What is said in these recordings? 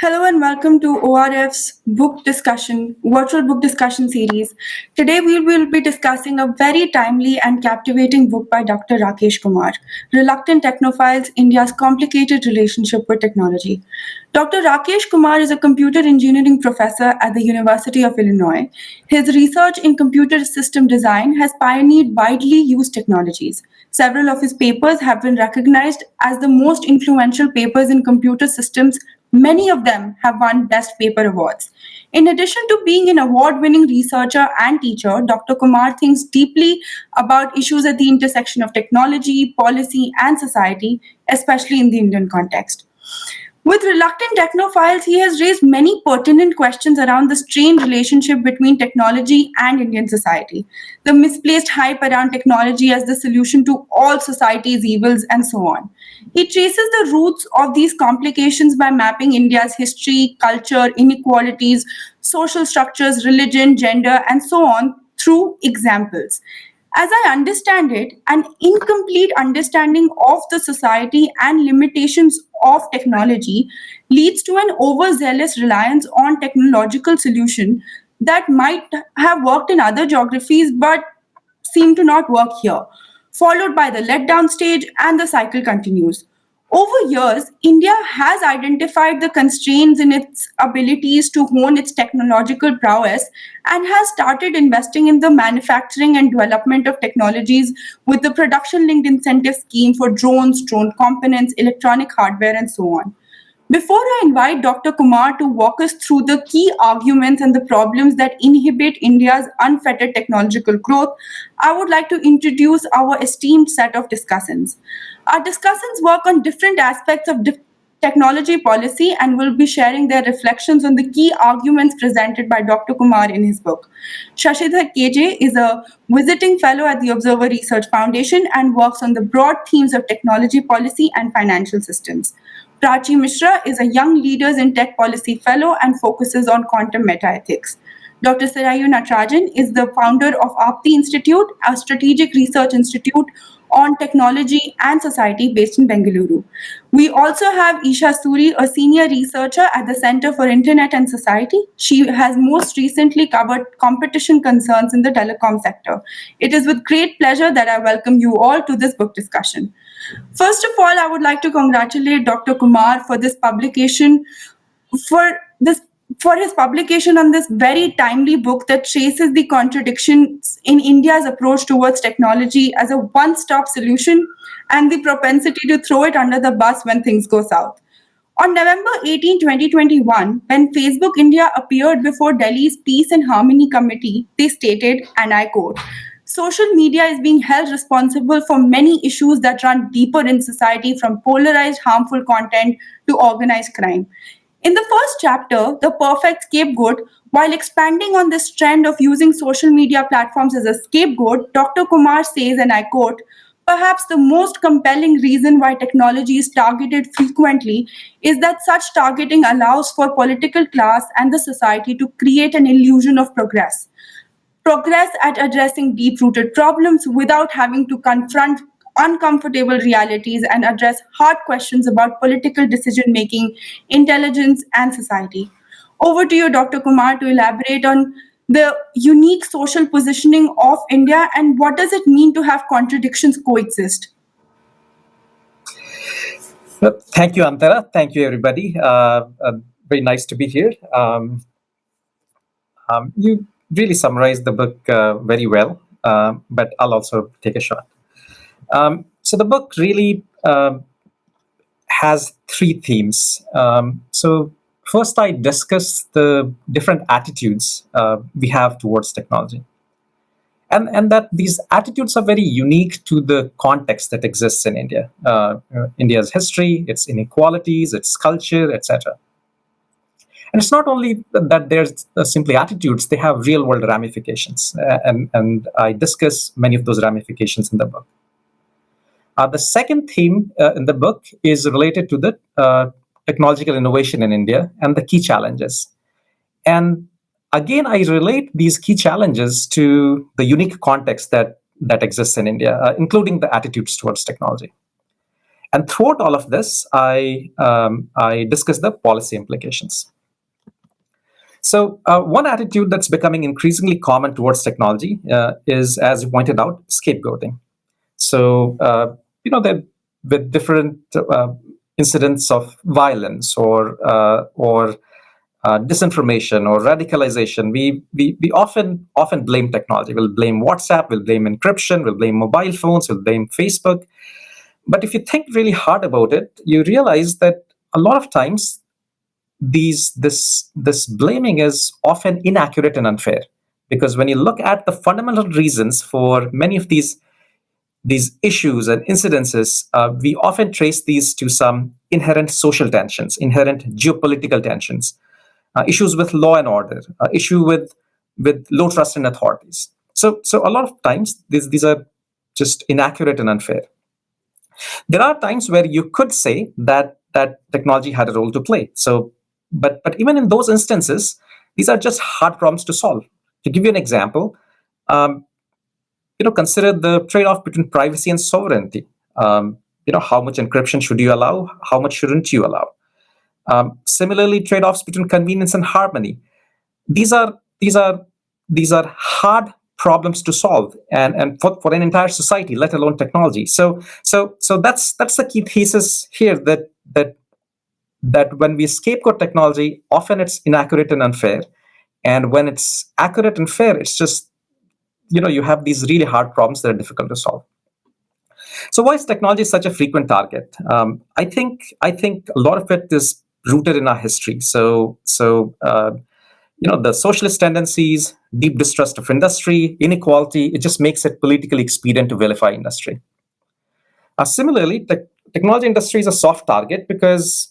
Hello and welcome to ORF's virtual book discussion series. Today we will be discussing a very timely and captivating book by Dr. Rakesh Kumar, Reluctant Technophiles, India's Complicated Relationship with Technology. Dr. Rakesh Kumar is a computer engineering professor at the University of Illinois. His research in computer system design has pioneered widely used technologies. Several of his papers have been recognized as the most influential papers in computer systems. Many of them have won Best Paper awards. In addition to being an award winning researcher and teacher, Dr. Kumar thinks deeply about issues at the intersection of technology, policy, and society, especially in the Indian context. With Reluctant Technophiles, he has raised many pertinent questions around the strained relationship between technology and Indian society, the misplaced hype around technology as the solution to all society's evils, and so on. He traces the roots of these complications by mapping India's history, culture, inequalities, social structures, religion, gender, and so on through examples. As I understand it, an incomplete understanding of the society and limitations of technology leads to an overzealous reliance on technological solution that might have worked in other geographies but seem to not work here, followed by the letdown stage, and the cycle continues. Over years, India has identified the constraints in its abilities to hone its technological prowess and has started investing in the manufacturing and development of technologies with the production linked incentive scheme for drones, drone components, electronic hardware, and so on. Before I invite Dr. Kumar to walk us through the key arguments and the problems that inhibit India's unfettered technological growth, I would like to introduce our esteemed set of discussants. Our discussants work on different aspects of technology policy and will be sharing their reflections on the key arguments presented by Dr. Kumar in his book. Shashidhar KJ is a visiting fellow at the Observer Research Foundation and works on the broad themes of technology policy and financial systems. Prachi Mishra is a Young Leaders in Tech Policy Fellow and focuses on quantum metaethics. Dr. Sarayu Natarajan is the founder of Apti Institute, a strategic research institute on technology and society based in Bengaluru. We also have Isha Suri, a senior researcher at the Center for Internet and Society. She has most recently covered competition concerns in the telecom sector. It is with great pleasure that I welcome you all to this book discussion. First of all, I would like to congratulate Dr. Kumar for this publication, for this for his publication on this very timely book that traces the contradictions in India's approach towards technology as a one-stop solution and the propensity to throw it under the bus when things go south. On November 18, 2021, when Facebook India appeared before Delhi's Peace and Harmony Committee, they stated, and I quote, social media is being held responsible for many issues that run deeper in society, from polarized, harmful content to organized crime. In the first chapter, The Perfect Scapegoat, while expanding on this trend of using social media platforms as a scapegoat, Dr. Kumar says, and I quote, perhaps the most compelling reason why technology is targeted frequently is that such targeting allows for political class and the society to create an illusion of progress. Progress at addressing deep rooted problems without having to confront uncomfortable realities and address hard questions about political decision making, intelligence, and society. Over to you, Dr. Kumar, to elaborate on the unique social positioning of India and what does it mean to have contradictions coexist? Well, thank you, Antara. Thank you, everybody. Very nice to be here. You really summarized the book very well, but I'll also take a shot. So the book really has three themes. So first, I discuss the different attitudes we have towards technology. And that these attitudes are very unique to the context that exists in India. India's history, its inequalities, its culture, etc. And it's not only that there's simply attitudes, they have real world ramifications. And I discuss many of those ramifications in the book. The second theme in the book is related to the technological innovation in India and the key challenges. And again, I relate these key challenges to the unique context that exists in India, including the attitudes towards technology. And throughout all of this, I discuss the policy implications. So one attitude that's becoming increasingly common towards technology is, as you pointed out, scapegoating. So, that with different incidents of violence or disinformation or radicalization, we often blame technology. We'll blame WhatsApp, we'll blame encryption, we'll blame mobile phones, we'll blame Facebook. But if you think really hard about it, you realize that a lot of times this blaming is often inaccurate and unfair, because when you look at the fundamental reasons for many of these issues and incidences, we often trace these to some inherent social tensions, inherent geopolitical tensions, issues with law and order, issue with low trust in authorities. So a lot of times these are just inaccurate and unfair. There are times where you could say that technology had a role to play. So, but even in those instances, these are just hard problems to solve. To give you an example, consider the trade-off between privacy and sovereignty. How much encryption should you allow? How much shouldn't you allow? Similarly, trade-offs between convenience and harmony. These are hard problems to solve, and for an entire society, let alone technology. So that's the key thesis here, that when we scapegoat technology, often it's inaccurate and unfair, and when it's accurate and fair, it's just you have these really hard problems that are difficult to solve. So why is technology such a frequent target? I think a lot of it is rooted in our history. So the socialist tendencies, deep distrust of industry, inequality, it just makes it politically expedient to vilify industry. Similarly, the technology industry is a soft target because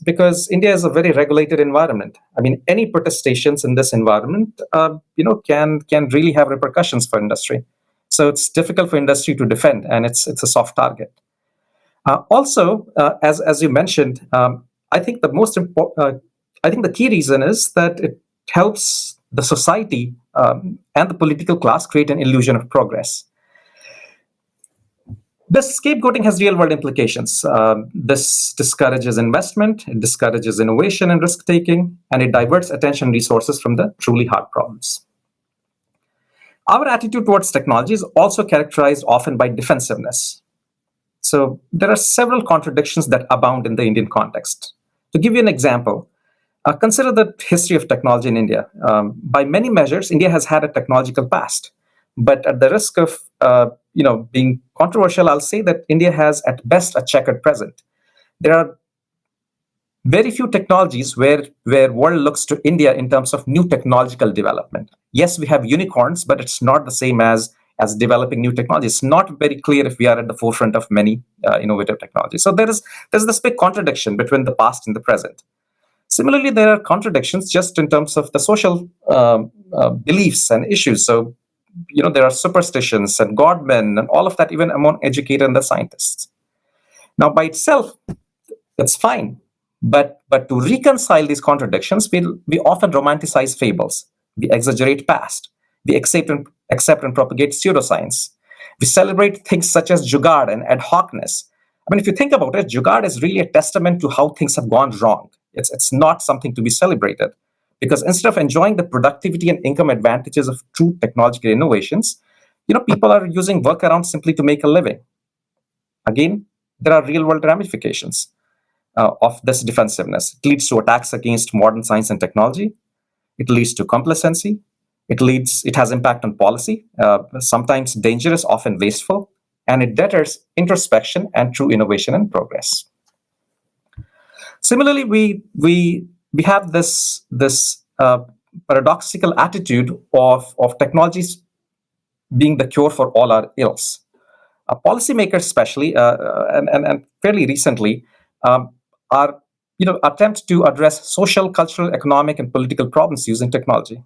India is a very regulated environment. I mean, any protestations in this environment, can really have repercussions for industry. So it's difficult for industry to defend, and it's a soft target. Also, as you mentioned, I think the key reason is that it helps the society and the political class create an illusion of progress. This scapegoating has real-world implications. This discourages investment, it discourages innovation and risk-taking, and it diverts attention and resources from the truly hard problems. Our attitude towards technology is also characterized often by defensiveness. So there are several contradictions that abound in the Indian context. To give you an example, consider the history of technology in India. By many measures, India has had a technological past. But at the risk of being controversial, I'll say that India has at best a checkered present. There are very few technologies where world looks to India in terms of new technological development. Yes, we have unicorns, but it's not the same as developing new technology. It's not very clear if we are at the forefront of many innovative technologies. So there's this big contradiction between the past and the present. Similarly, there are contradictions just in terms of the social beliefs and issues. So there are superstitions and godmen and all of that, even among educators and the scientists. Now, by itself, that's fine. But to reconcile these contradictions, we often romanticize fables. We exaggerate past. We accept and propagate pseudoscience. We celebrate things such as jugaad and ad hocness. I mean, if you think about it, jugaad is really a testament to how things have gone wrong. It's not something to be celebrated. Because instead of enjoying the productivity and income advantages of true technological innovations, people are using workarounds simply to make a living. Again, there are real-world ramifications of this defensiveness. It leads to attacks against modern science and technology. It leads to complacency. It has impact on policy, sometimes dangerous, often wasteful, and it deters introspection and true innovation and progress. Similarly, we have this paradoxical attitude of technologies being the cure for all our ills. Policymakers, especially, and fairly recently, attempt to address social, cultural, economic, and political problems using technology.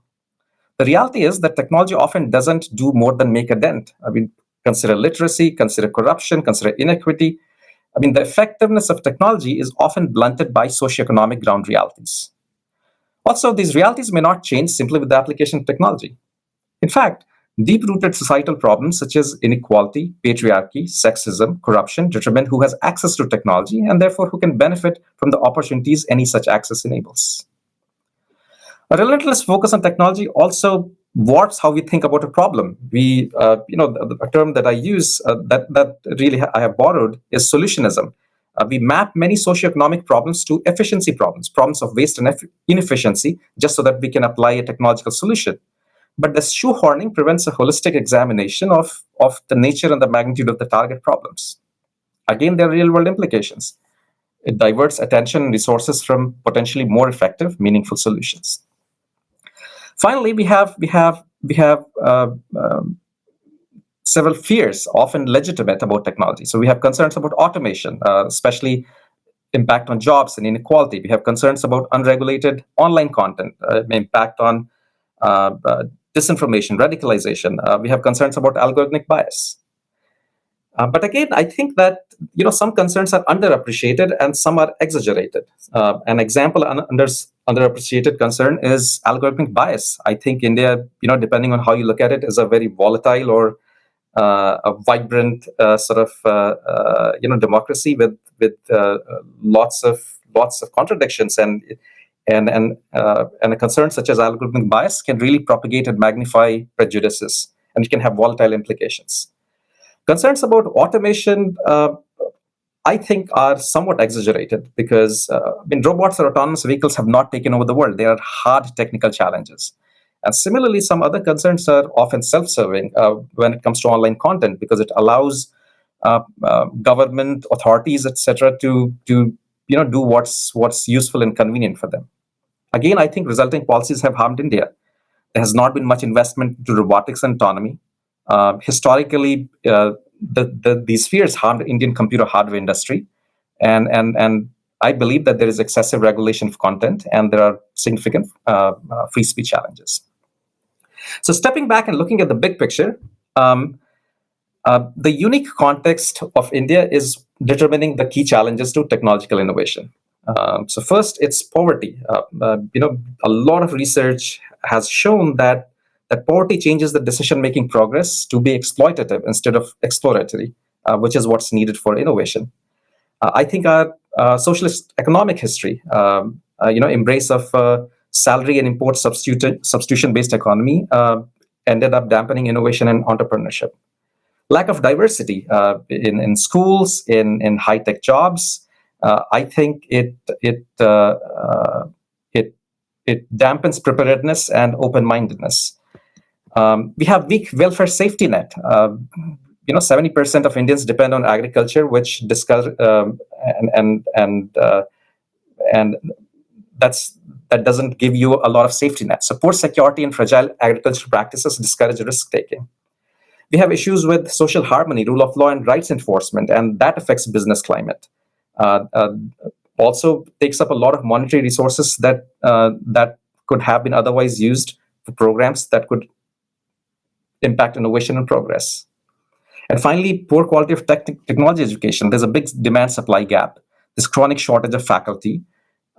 The reality is that technology often doesn't do more than make a dent. I mean, consider literacy, consider corruption, consider inequity. I mean, the effectiveness of technology is often blunted by socioeconomic ground realities. Also, these realities may not change simply with the application of technology. In fact, Deep-rooted societal problems such as inequality, patriarchy, sexism, corruption determine who has access to technology and therefore who can benefit from the opportunities any such access enables. A relentless focus on technology also warps how we think about a problem. A term that I use that really I have borrowed is solutionism. We map many socioeconomic problems to efficiency problems, problems of waste and inefficiency, just so that we can apply a technological solution. But the shoehorning prevents a holistic examination of the nature and the magnitude of the target problems. Again, there are real-world implications. It diverts attention and resources from potentially more effective, meaningful solutions. Finally, we have several fears, often legitimate, about technology. So we have concerns about automation, especially impact on jobs and inequality. We have concerns about unregulated online content, impact on disinformation, radicalization. We have concerns about algorithmic bias. But again, I think that some concerns are underappreciated and some are exaggerated. An example underappreciated concern is algorithmic bias. I think India, depending on how you look at it, is a very volatile or a vibrant democracy with lots of contradictions, and a concern such as algorithmic bias can really propagate and magnify prejudices, and it can have volatile implications. Concerns about automation, I think, are somewhat exaggerated because robots or autonomous vehicles have not taken over the world. They are hard technical challenges. And similarly, some other concerns are often self-serving when it comes to online content, because it allows government authorities, etc., to do what's useful and convenient for them. Again, I think resulting policies have harmed India. There has not been much investment into robotics and autonomy. Historically, these fears harmed Indian computer hardware industry, and I believe that there is excessive regulation of content, and there are significant free speech challenges. So, stepping back and looking at the big picture, the unique context of India is determining the key challenges to technological innovation. So, first, it's poverty. A lot of research has shown that poverty changes the decision-making progress to be exploitative instead of exploratory, which is what's needed for innovation. I think our socialist economic history, embrace of salary and import substitution-based economy, ended up dampening innovation and entrepreneurship. Lack of diversity in schools, in high-tech jobs, I think it dampens preparedness and open-mindedness. We have weak welfare safety net. 70% of Indians depend on agriculture, which that doesn't give you a lot of safety net. So poor security and fragile agricultural practices discourage risk taking. We have issues with social harmony, rule of law, and rights enforcement, and that affects business climate. Also takes up a lot of monetary resources that could have been otherwise used for programs that could impact innovation and progress. And finally, poor quality of technology education. There's a big demand-supply gap. This chronic shortage of faculty.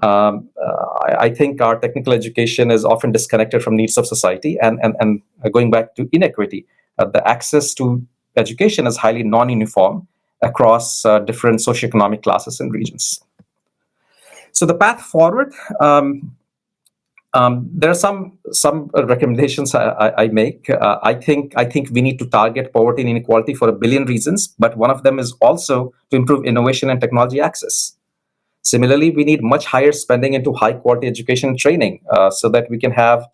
I think our technical education is often disconnected from needs of society. And going back to inequity, the access to education is highly non-uniform across different socioeconomic classes and regions. So the path forward, there are some recommendations I make. I think we need to target poverty and inequality for 1 billion reasons, but one of them is also to improve innovation and technology access. Similarly, we need much higher spending into high-quality education and training so that we can have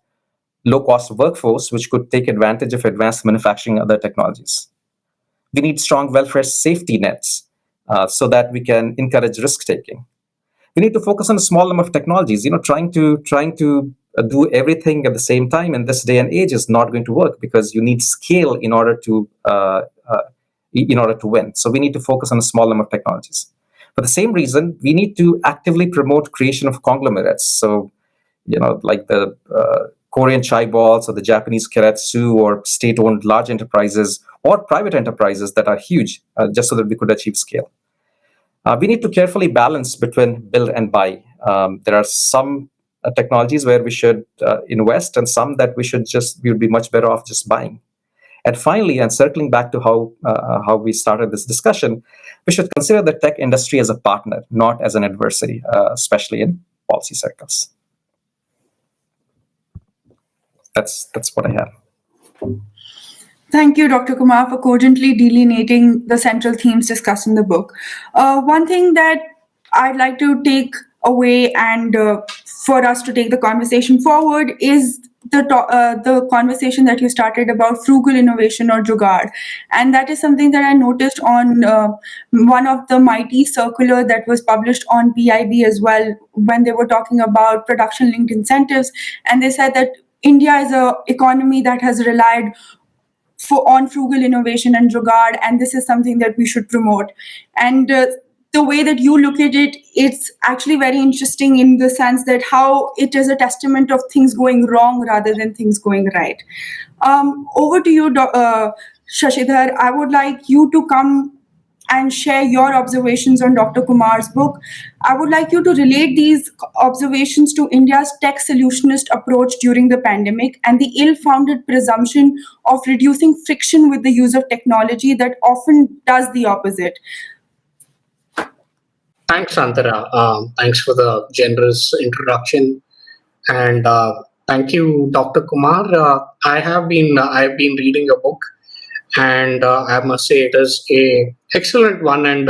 low-cost workforce which could take advantage of advanced manufacturing and other technologies. We need strong welfare safety nets so that we can encourage risk-taking. We need to focus on a small number of technologies. Trying to do everything at the same time in this day and age is not going to work because you need scale in order to win. So we need to focus on a small number of technologies. For the same reason, we need to actively promote creation of conglomerates. So, like the Korean chai balls or the Japanese keiretsu or state-owned large enterprises or private enterprises that are huge, just so that we could achieve scale. We need to carefully balance between build and buy. There are some technologies where we should invest and some that we would be much better off just buying. And finally, and circling back to how we started this discussion, we should consider the tech industry as a partner, not as an adversary, especially in policy circles. That's what I have. Thank you, Dr. Kumar, for cogently delineating the central themes discussed in the book. One thing that I'd like to take away and for us to take the conversation forward is the conversation that you started about frugal innovation or jugaad. And that is something that I noticed on one of the mighty circular that was published on PIB as well, when they were talking about production-linked incentives. And they said that India is an economy that has relied on frugal innovation and jugaad, and this is something that we should promote. And the way that you look at it, it's actually very interesting in the sense that how it is a testament of things going wrong rather than things going right. Over to you, Shashidhar. I would like you to come and share your observations on Dr. Kumar's book. I would like you to relate these observations to India's tech solutionist approach during the pandemic and the ill-founded presumption of reducing friction with the use of technology that often does the opposite. Thanks, Antara. Thanks for the generous introduction, and thank you, Dr. Kumar. I've been reading your book, and I must say it is a excellent one, and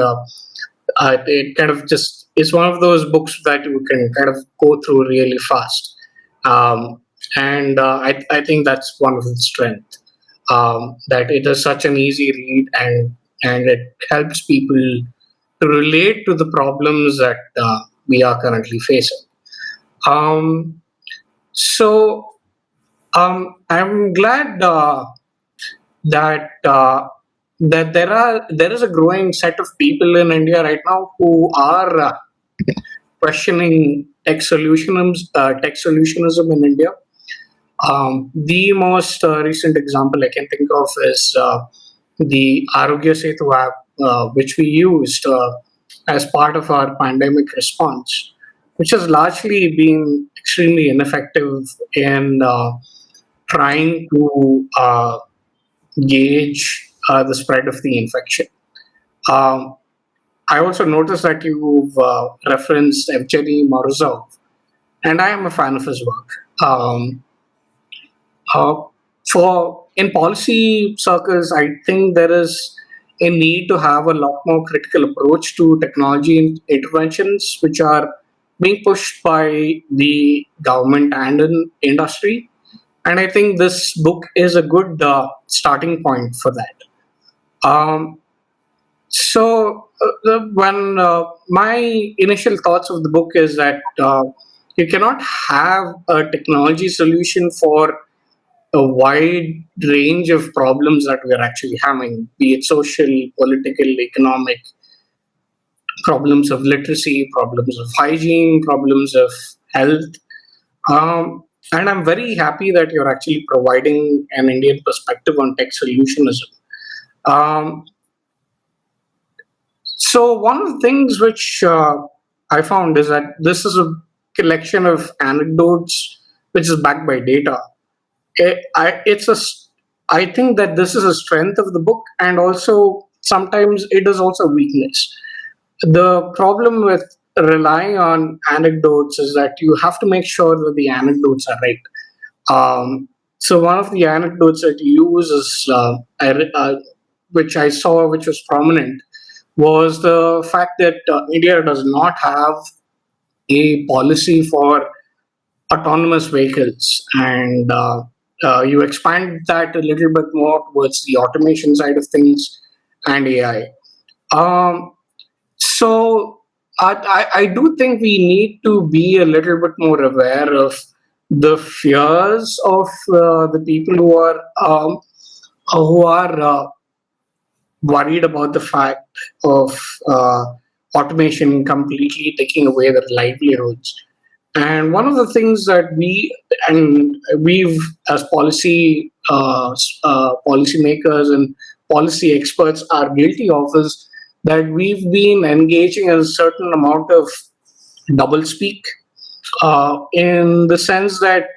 it kind of just is one of those books that you can kind of go through really fast, and I think that's one of its strengths, that it is such an easy read, and it helps people to relate to the problems that we are currently facing. So I'm glad that there is a growing set of people in India right now who are questioning tech solutionism in India. The most recent example I can think of is the Arogya Setu app, which we used as part of our pandemic response, which has largely been extremely ineffective in trying to gauge the spread of the infection. I also noticed that you've referenced Evgeny Morozov, and I am a fan of his work. For in policy circles, I think there is a need to have a lot more critical approach to technology interventions, which are being pushed by the government and in industry. And I think this book is a good starting point for that. When my initial thoughts of the book is that you cannot have a technology solution for a wide range of problems that we're actually having, be it social, political, economic, problems of literacy, problems of hygiene, problems of health. And I'm very happy that you're actually providing an Indian perspective on tech solutionism. So one of the things which I found is that this is a collection of anecdotes which is backed by data. I think that this is a strength of the book, and also sometimes it is also a weakness. The problem with relying on anecdotes is that you have to make sure that the anecdotes are right. So one of the anecdotes that you use is, which I saw, which was prominent, was the fact that India does not have a policy for autonomous vehicles, and you expand that a little bit more towards the automation side of things and AI. So I do think we need to be a little bit more aware of the fears of the people who are worried about the fact of automation completely taking away their livelihoods. And one of the things that we've as policymakers and policy experts are guilty of is that we've been engaging in a certain amount of doublespeak, in the sense that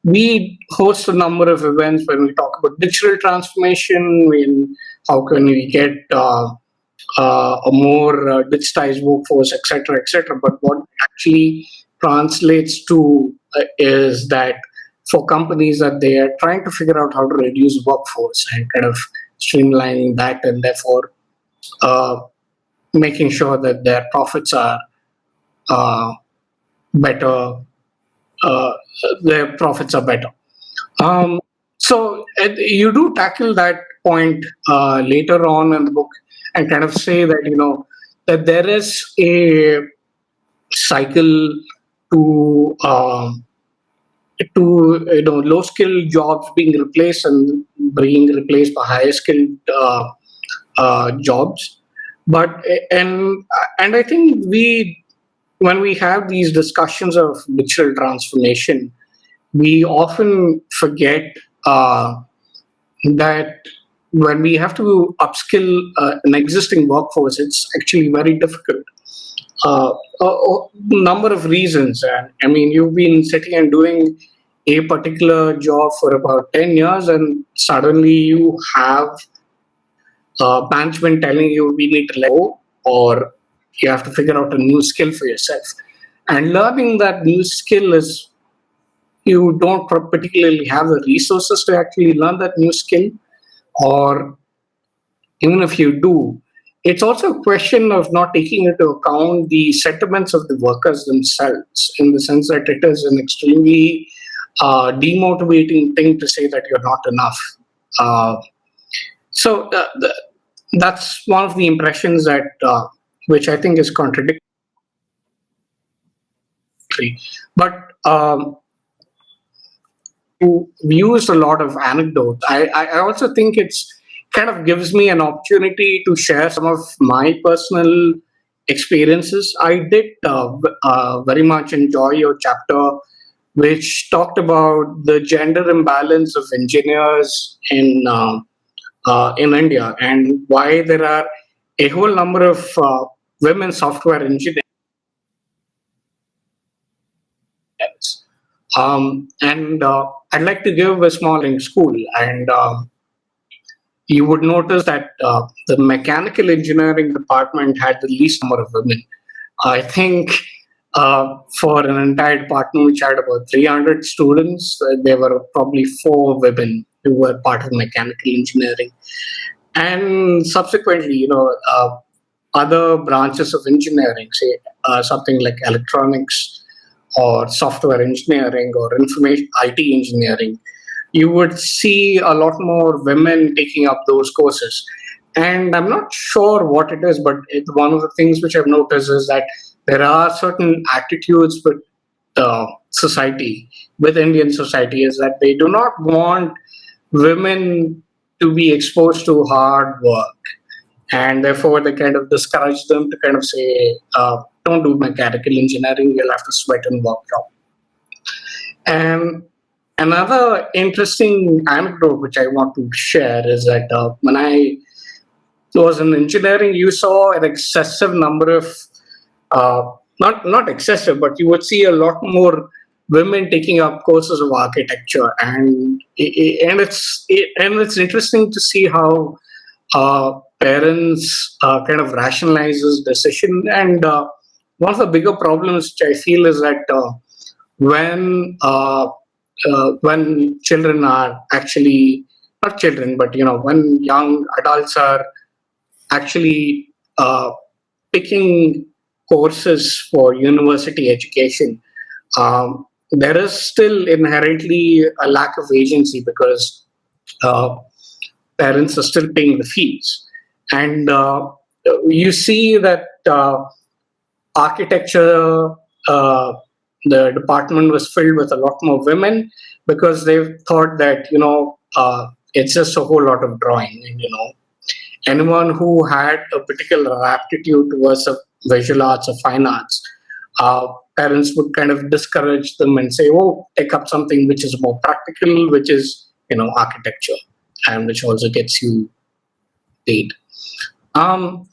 we host a number of events when we talk about digital transformation, how can we get a more digitized workforce, etc., etc. But what it actually translates to is that for companies that they are trying to figure out how to reduce workforce and kind of streamline that, and therefore uh, making sure that their profits are uh, better, uh, their profits are better. Um, so you do tackle that point later on in the book and kind of say that that there is a cycle to low skilled jobs being replaced and being replaced by higher skilled jobs. But and I think when we have these discussions of digital transformation, we often forget that when we have to upskill an existing workforce, it's actually very difficult. A number of reasons. And I mean, you've been sitting and doing a particular job for about 10 years, and suddenly you have management telling you we need to let go, or you have to figure out a new skill for yourself. And learning that new skill is, you don't particularly have the resources to actually learn that new skill, or even if you do, it's also a question of not taking into account the sentiments of the workers themselves, in the sense that it is an extremely demotivating thing to say that you're not enough. Uh, so that's one of the impressions that which I think is contradictory. But we used a lot of anecdotes. I also think it's kind of gives me an opportunity to share some of my personal experiences. I did very much enjoy your chapter, which talked about the gender imbalance of engineers in India, and why there are a whole number of women software engineers. And I'd like to give a small in school, and you would notice that the mechanical engineering department had the least number of women. I think for an entire department which had about 300 students, there were probably 4 women who were part of mechanical engineering. And subsequently, other branches of engineering, say something like electronics or software engineering or information IT engineering, you would see a lot more women taking up those courses. And I'm not sure what it is, but one of the things which I've noticed is that there are certain attitudes with society, with Indian society, is that they do not want women to be exposed to hard work. And therefore, they kind of discourage them to kind of say, don't do mechanical engineering, you'll have to sweat and work job. And another interesting anecdote which I want to share is that when I was in engineering, you saw an excessive number of, not excessive, but you would see a lot more women taking up courses of architecture, and it's interesting to see how parents kind of rationalize this decision. And one of the bigger problems which I feel is that when children are actually not children, but when young adults are actually picking courses for university education, there is still inherently a lack of agency, because parents are still paying the fees. And you see that architecture, the department was filled with a lot more women, because they thought that it's just a whole lot of drawing, and anyone who had a particular aptitude towards visual arts or fine arts, parents would kind of discourage them and say, oh, take up something which is more practical, which is architecture, and which also gets you paid. Another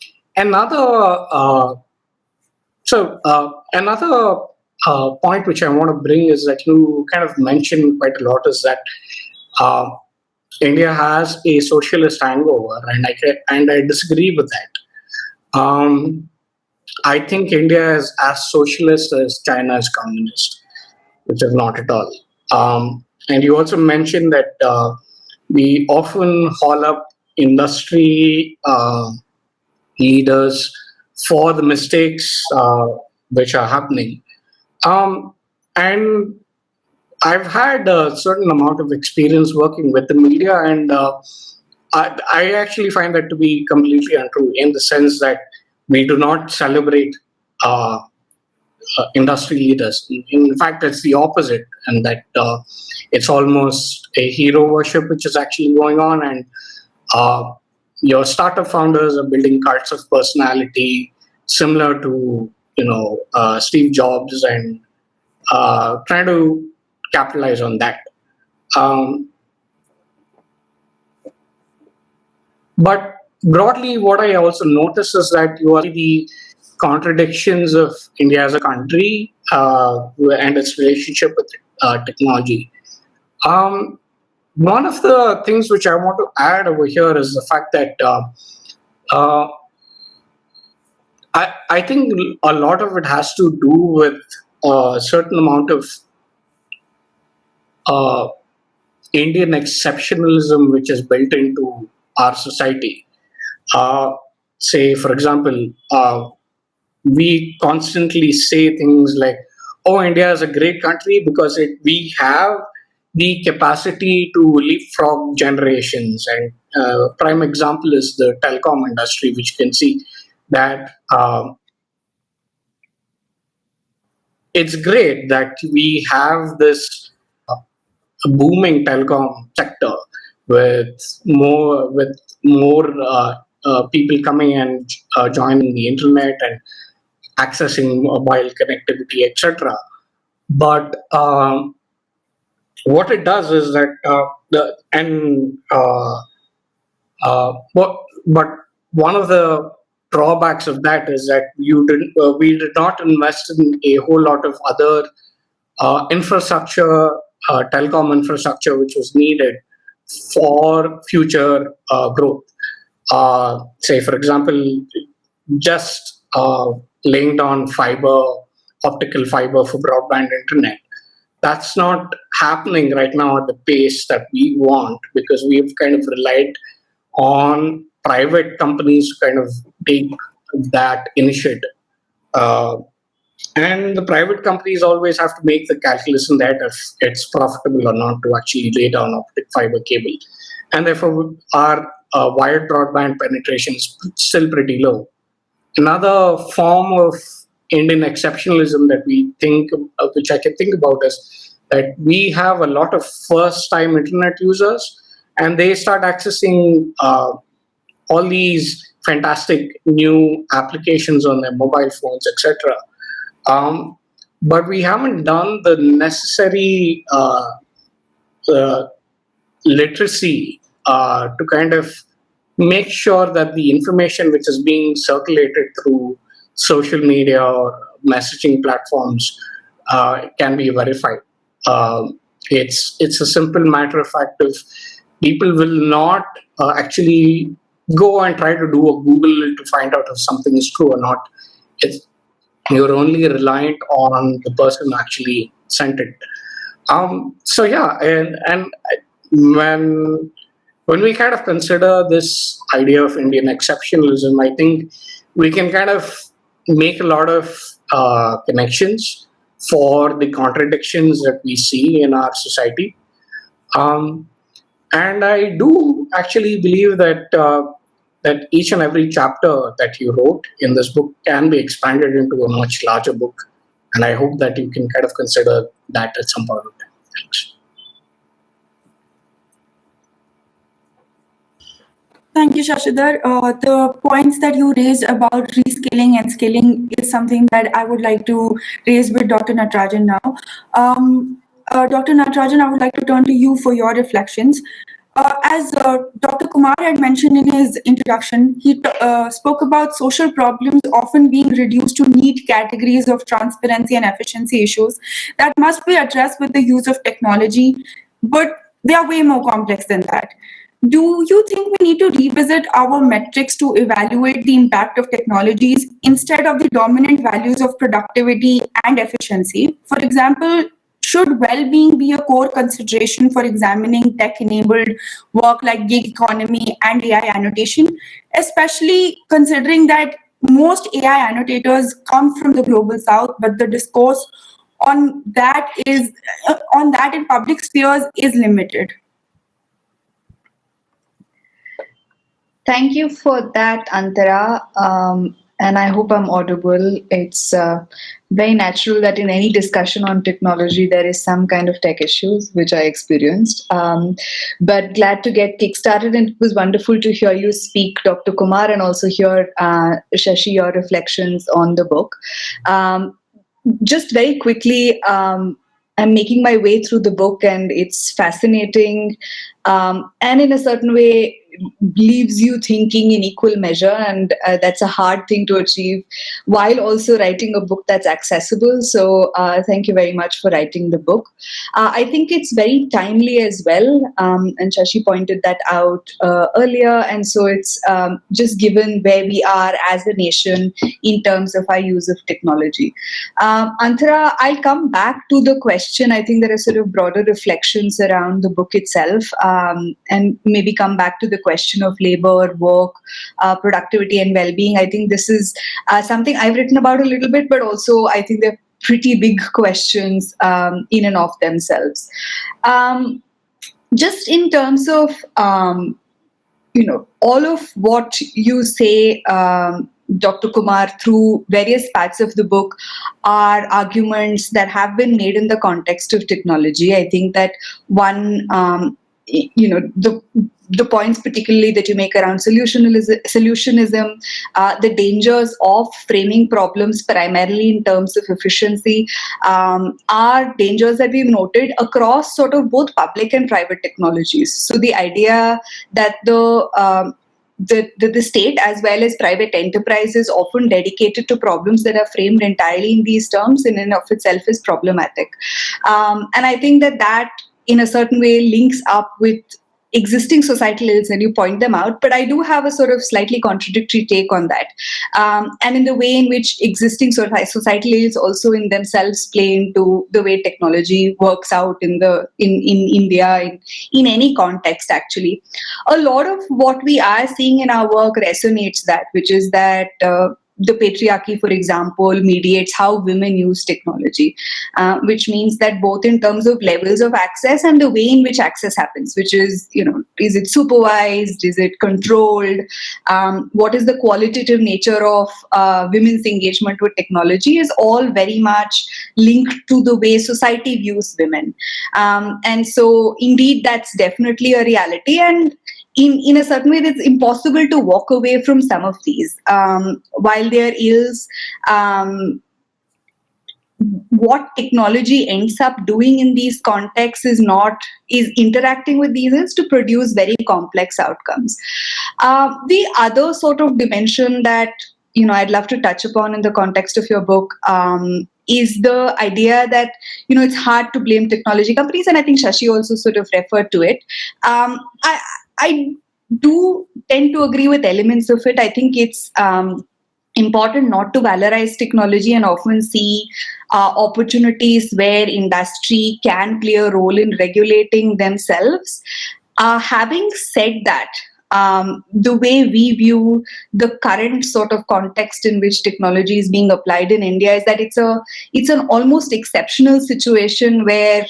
point which I want to bring is that you kind of mentioned quite a lot is that uh, India has a socialist hangover, and I disagree with that. I think India is as socialist as China is communist, which is not at all. And you also mentioned that we often haul up industry leaders for the mistakes which are happening. Um, and I've had a certain amount of experience working with the media, and I actually find that to be completely untrue in the sense that we do not celebrate uh, industry leaders. In fact, it's the opposite, and that it's almost a hero worship which is actually going on, and uh, your startup founders are building cults of personality similar to Steve Jobs, and trying to capitalize on that. Um, but broadly, what I also notice is that you are the contradictions of India as a country and its relationship with technology. Um, One of the things which I want to add over here is the fact that uh, I think a lot of it has to do with a certain amount of uh, Indian exceptionalism which is built into our society. Uh, Say, for example, we constantly say things like, "Oh, India is a great country because we have the capacity to leapfrog generations." And prime example is the telecom industry, which you can see that it's great that we have this booming telecom sector with more people coming and joining the internet and accessing mobile connectivity, etc. But what it does is that the and but one of the drawbacks of that is that we did not invest in a whole lot of other infrastructure, telecom infrastructure, which was needed for future growth. Say, for example, just laying down optical fiber for broadband internet. That's not happening right now at the pace that we want because we've kind of relied on private companies to kind of take that initiative. Uh, and the private companies always have to make the calculus in that if it's profitable or not to actually lay down optic fiber cable. And therefore, our wired broadband penetration is still pretty low. Another form of Indian exceptionalism that we think, which I can think about, is that we have a lot of first-time internet users, and they start accessing all these fantastic new applications on their mobile phones, etc. But we haven't done the necessary uh, literacy to kind of make sure that the information which is being circulated through social media or messaging platforms can be verified. It's a simple matter of fact if people will not actually go and try to do a Google to find out if something is true or not. It's, you're only reliant on the person who actually sent it. So yeah, and when we kind of consider this idea of Indian exceptionalism, I think we can kind of make a lot of connections for the contradictions that we see in our society. And I do actually believe that each and every chapter that you wrote in this book can be expanded into a much larger book. And I hope that you can kind of consider that at some point of time. Thanks. Thank you, Shashidhar. The points that you raised about reskilling and skilling is something that I would like to raise with Dr. Natarajan now. Dr. Natarajan, I would like to turn to you for your reflections. As Dr. Kumar had mentioned in his introduction, he spoke about social problems often being reduced to neat categories of transparency and efficiency issues that must be addressed with the use of technology, but they are way more complex than that. Do you think we need to revisit our metrics to evaluate the impact of technologies instead of the dominant values of productivity and efficiency? For example, should well-being be a core consideration for examining tech-enabled work like gig economy and AI annotation, especially considering that most AI annotators come from the global south, but the discourse on that is on that in public spheres is limited. Thank you for that, Antara. And I hope I'm audible. It's very natural that in any discussion on technology, there is some kind of tech issues, which I experienced. But glad to get kickstarted. And it was wonderful to hear you speak, Dr. Kumar, and also hear, Shashi, your reflections on the book. Just very quickly, I'm making my way through the book, and it's fascinating. And in a certain way, leaves you thinking in equal measure, and that's a hard thing to achieve while also writing a book that's accessible. So thank you very much for writing the book. I think it's very timely as well, and Shashi pointed that out earlier, and so it's just given where we are as a nation in terms of our use of technology. Antara, I'll come back to the question. I think there are sort of broader reflections around the book itself, and maybe come back to the question of labor, work, productivity, and well-being. I think this is something I've written about a little bit, but also I think they're pretty big questions in and of themselves. Just in terms of all of what you say, Dr. Kumar, through various parts of the book are arguments that have been made in the context of technology. I think that one, the points particularly that you make around solutionism, the dangers of framing problems primarily in terms of efficiency, are dangers that we've noted across sort of both public and private technologies. So the idea that the state as well as private enterprise is often dedicated to problems that are framed entirely in these terms in and of itself is problematic. And I think that in a certain way links up with existing societal ills, and you point them out, but I do have a sort of slightly contradictory take on that. And in the way in which existing sort of societal ills also in themselves play into the way technology works out in India, in any context actually. A lot of what we are seeing in our work resonates that, which is that the patriarchy, for example, mediates how women use technology, which means that both in terms of levels of access and the way in which access happens, which is, is it supervised? Is it controlled? What is the qualitative nature of women's engagement with technology is all very much linked to the way society views women. And so indeed, that's definitely a reality. And in a certain way, it's impossible to walk away from some of these. While there is what technology ends up doing in these contexts is interacting with these is to produce very complex outcomes. The other sort of dimension that I'd love to touch upon in the context of your book is the idea that it's hard to blame technology companies, and I think Shashi also sort of referred to it. I do tend to agree with elements of it. I think it's important not to valorize technology and often see opportunities where industry can play a role in regulating themselves. Having said that, the way we view the current sort of context in which technology is being applied in India is that it's an almost exceptional situation where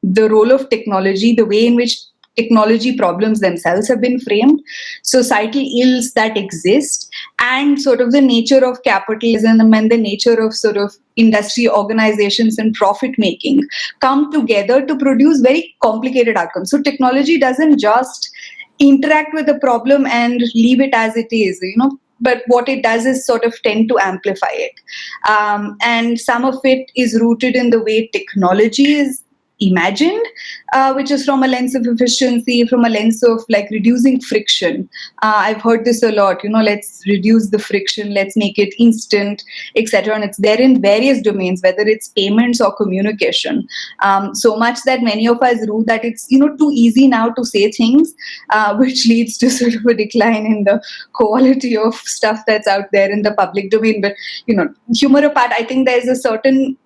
the role of technology, the way in which technology problems themselves have been framed, societal ills that exist, and sort of the nature of capitalism and the nature of sort of industry organizations and profit making come together to produce very complicated outcomes. So technology doesn't just interact with the problem and leave it as it is, but what it does is sort of tend to amplify it. And some of it is rooted in the way technology is imagined, which is from a lens of efficiency, from a lens of like reducing friction. I've heard this a lot, let's reduce the friction, let's make it instant, etc. And it's there in various domains, whether it's payments or communication. So much that many of us rule that it's, too easy now to say things, which leads to sort of a decline in the quality of stuff that's out there in the public domain. But, humor apart, I think there's a certain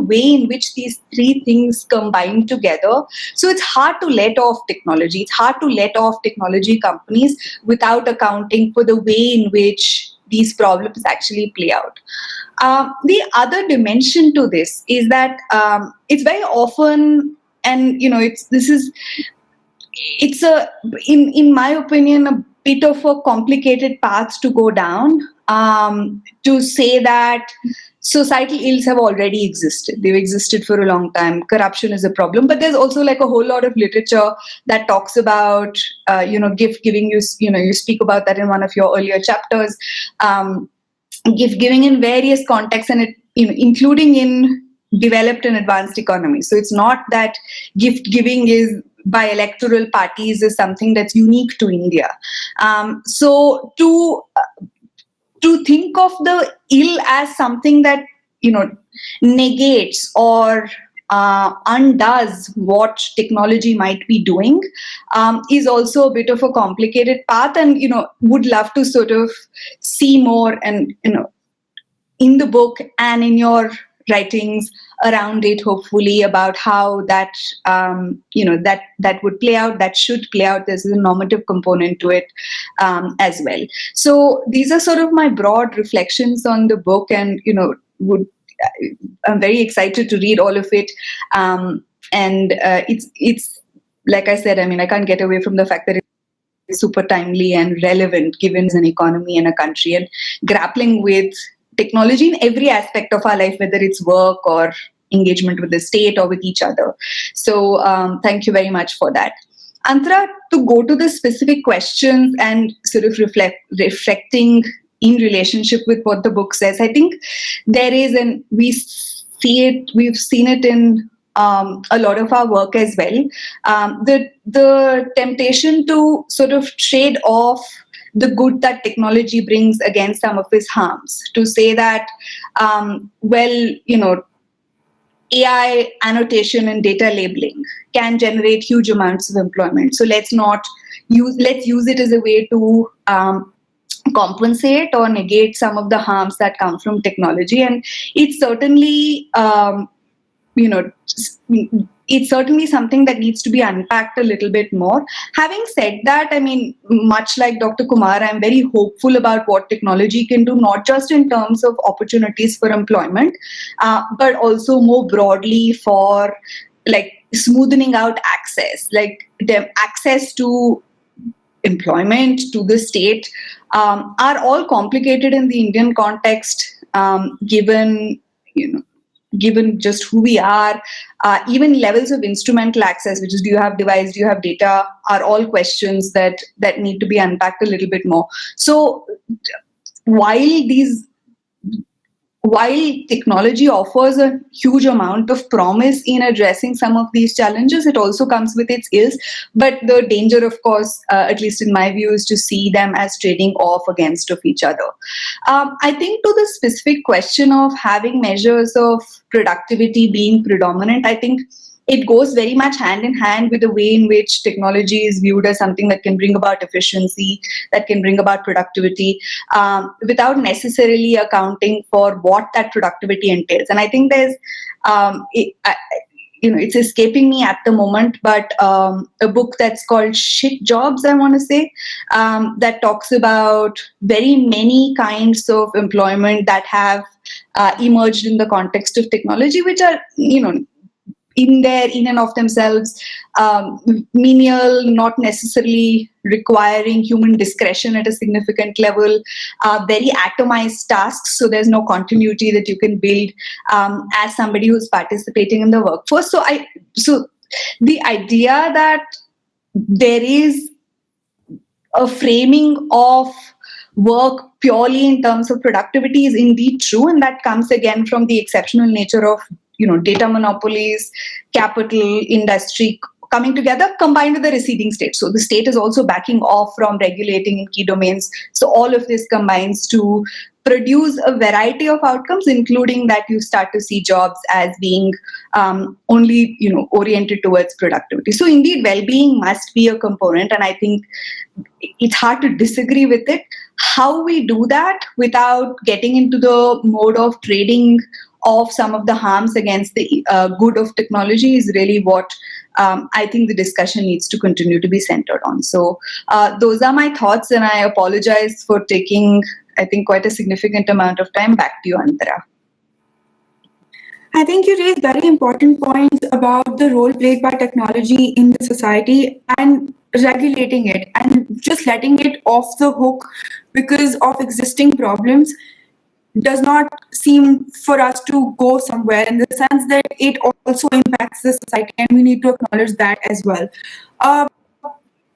way in which these three things combine together. So it's hard to let off technology. It's hard to let off technology companies without accounting for the way in which these problems actually play out. The other dimension to this is that it's very often, and it's in my opinion, a bit of a complicated path to go down, to say that societal ills have already existed. They've existed for a long time. Corruption is a problem, but there's also like a whole lot of literature that talks about, gift giving. You speak about that in one of your earlier chapters. Gift giving in various contexts, and including in developed and advanced economies. So it's not that gift giving is by electoral parties is something that's unique to India. So to think of the ill as something that negates or undoes what technology might be doing is also a bit of a complicated path, and would love to sort of see more, and in the book and in your writings around it, hopefully, about how that that would play out, that should play out. There's a normative component to it as well. So these are sort of my broad reflections on the book, and I'm very excited to read all of it. And it's like I said, I can't get away from the fact that it's super timely and relevant given an economy and a country, and grappling with technology in every aspect of our life, whether it's work or engagement with the state or with each other. So thank you very much for that. Antara, to go to the specific questions and sort of reflecting in relationship with what the book says, I think there is, and we've seen it in a lot of our work as well, the temptation to sort of trade off the good that technology brings against some of its harms, to say that, AI annotation and data labeling can generate huge amounts of employment. So let's use it as a way to compensate or negate some of the harms that come from technology. And it's certainly, it's certainly something that needs to be unpacked a little bit more. Having said that, much like Dr. Kumar, I'm very hopeful about what technology can do, not just in terms of opportunities for employment, but also more broadly for like smoothing out access, like the access to employment, to the state, are all complicated in the Indian context, given just who we are. Even levels of instrumental access, which is, do you have device, do you have data, are all questions that need to be unpacked a little bit more. So while technology offers a huge amount of promise in addressing some of these challenges, it also comes with its ills. But the danger, of course, at least in my view, is to see them as trading off against of each other. I think to the specific question of having measures of productivity being predominant, I think it goes very much hand in hand with the way in which technology is viewed as something that can bring about efficiency, that can bring about productivity, without necessarily accounting for what that productivity entails. And I think there's, it's escaping me at the moment, but a book that's called Shit Jobs, I want to say, that talks about very many kinds of employment that have emerged in the context of technology, which are, in and of themselves, menial, not necessarily requiring human discretion at a significant level, very atomized tasks, so there's no continuity that you can build as somebody who's participating in the workforce. So the idea that there is a framing of work purely in terms of productivity is indeed true, and that comes again from the exceptional nature of data monopolies, capital, industry coming together, combined with the receding state. So the state is also backing off from regulating in key domains. So all of this combines to produce a variety of outcomes, including that you start to see jobs as being only oriented towards productivity. So indeed, well-being must be a component, and I think it's hard to disagree with it. How we do that without getting into the mode of trading of some of the harms against the good of technology is really what I think the discussion needs to continue to be centered on. So those are my thoughts, and I apologize for taking, I think, quite a significant amount of time. Back to you, Antara. I think you raised very important points about the role played by technology in the society and regulating it and just letting it off the hook because of existing problems does not seem for us to go somewhere, in the sense that it also impacts the society, and we need to acknowledge that as well.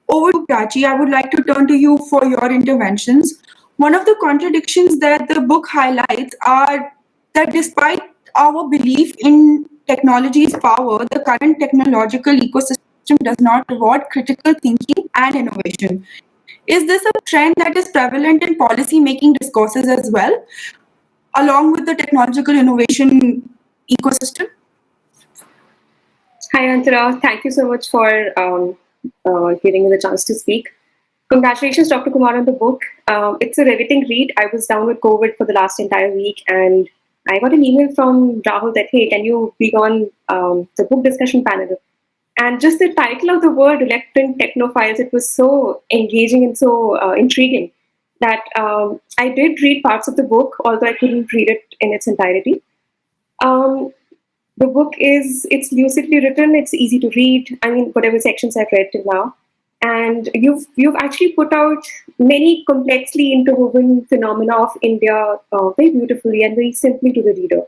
Over to Prachi, I would like to turn to you for your interventions. One of the contradictions that the book highlights are that despite our belief in technology's power, the current technological ecosystem does not reward critical thinking and innovation. Is this a trend that is prevalent in policy making discourses as well, along with the technological innovation ecosystem? Hi, Antara. Thank you so much for giving me the chance to speak. Congratulations, Dr. Kumar, on the book. It's a riveting read. I was down with COVID for the last entire week, and I got an email from Rahul that, hey, can you be on the book discussion panel? And just the title of the word, Reluctant Technophiles, it was so engaging and so intriguing that I did read parts of the book, although I couldn't read it in its entirety. The book it's lucidly written, it's easy to read. I mean, whatever sections I've read till now. And you've actually put out many complexly interwoven phenomena of India very beautifully and very simply to the reader.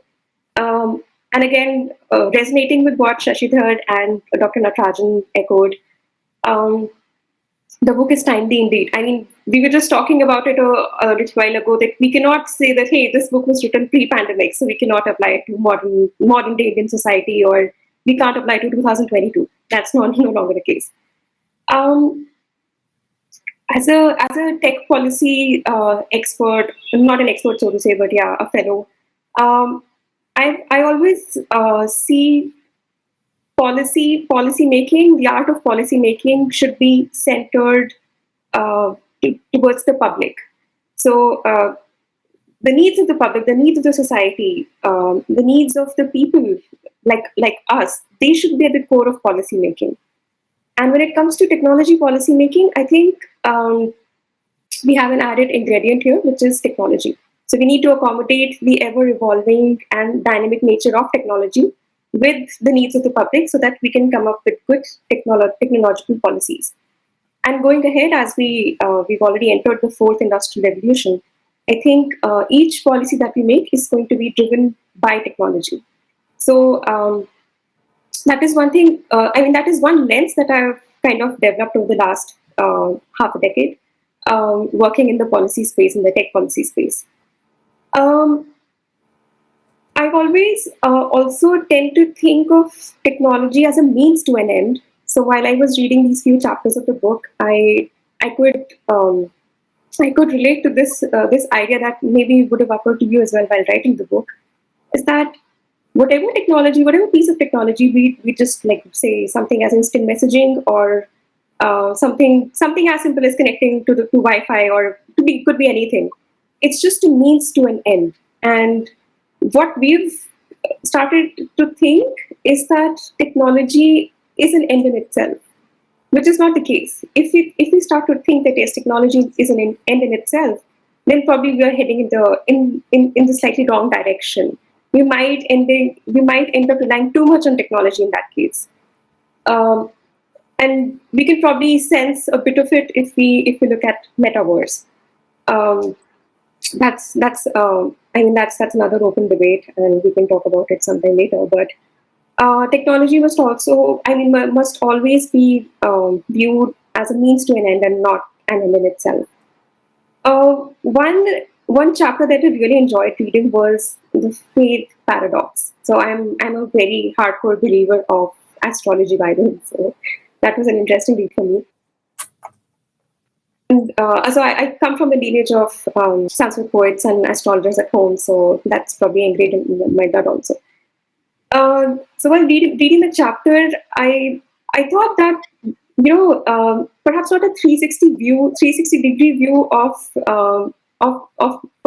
And again, resonating with what Shashi and Dr. Natarajan echoed, the book is timely indeed. I mean, we were just talking about it a little while ago that we cannot say that, hey, this book was written pre-pandemic, so we cannot apply it to modern day Indian society, or we can't apply it to 2022. That's no longer the case. As a tech policy expert, not an expert so to say, but yeah, a fellow, I always see policy making, the art of policy making should be centered towards the public. So the needs of the public, the needs of the society, the needs of the people like us, they should be at the core of policy making. And when it comes to technology policy making, I think we have an added ingredient here, which is technology. So we need to accommodate the ever-evolving and dynamic nature of technology with the needs of the public so that we can come up with good technological policies. And going ahead, as we've already entered the fourth industrial revolution, I think each policy that we make is going to be driven by technology. So that is one thing, that is one lens that I've kind of developed over the last half a decade, working in the policy space, in the tech policy space. I've always also tend to think of technology as a means to an end. So while I was reading these few chapters of the book, I could relate to this idea that maybe would have occurred to you as well while writing the book, is that whatever technology, whatever piece of technology, we just like say something as instant messaging or something as simple as connecting to Wi-Fi, or could be anything. It's just a means to an end. And what we've started to think is that technology is an end in itself, which is not the case. If we start to think that yes, technology is an end in itself, then probably we are heading in the slightly wrong direction. We might end up relying too much on technology in that case, and we can probably sense a bit of it if we look at metaverse. That's another open debate, and we can talk about it sometime later. But technology must always be viewed as a means to an end and not an end in itself. One one chapter that I really enjoyed reading was the faith paradox. So I'm a very hardcore believer of astrology by the way. So that was an interesting read for me. And, so I come from a lineage of Sanskrit poets and astrologers at home, so that's probably ingrained in my blood also. So while reading the chapter, I thought that perhaps not a 360 degree view of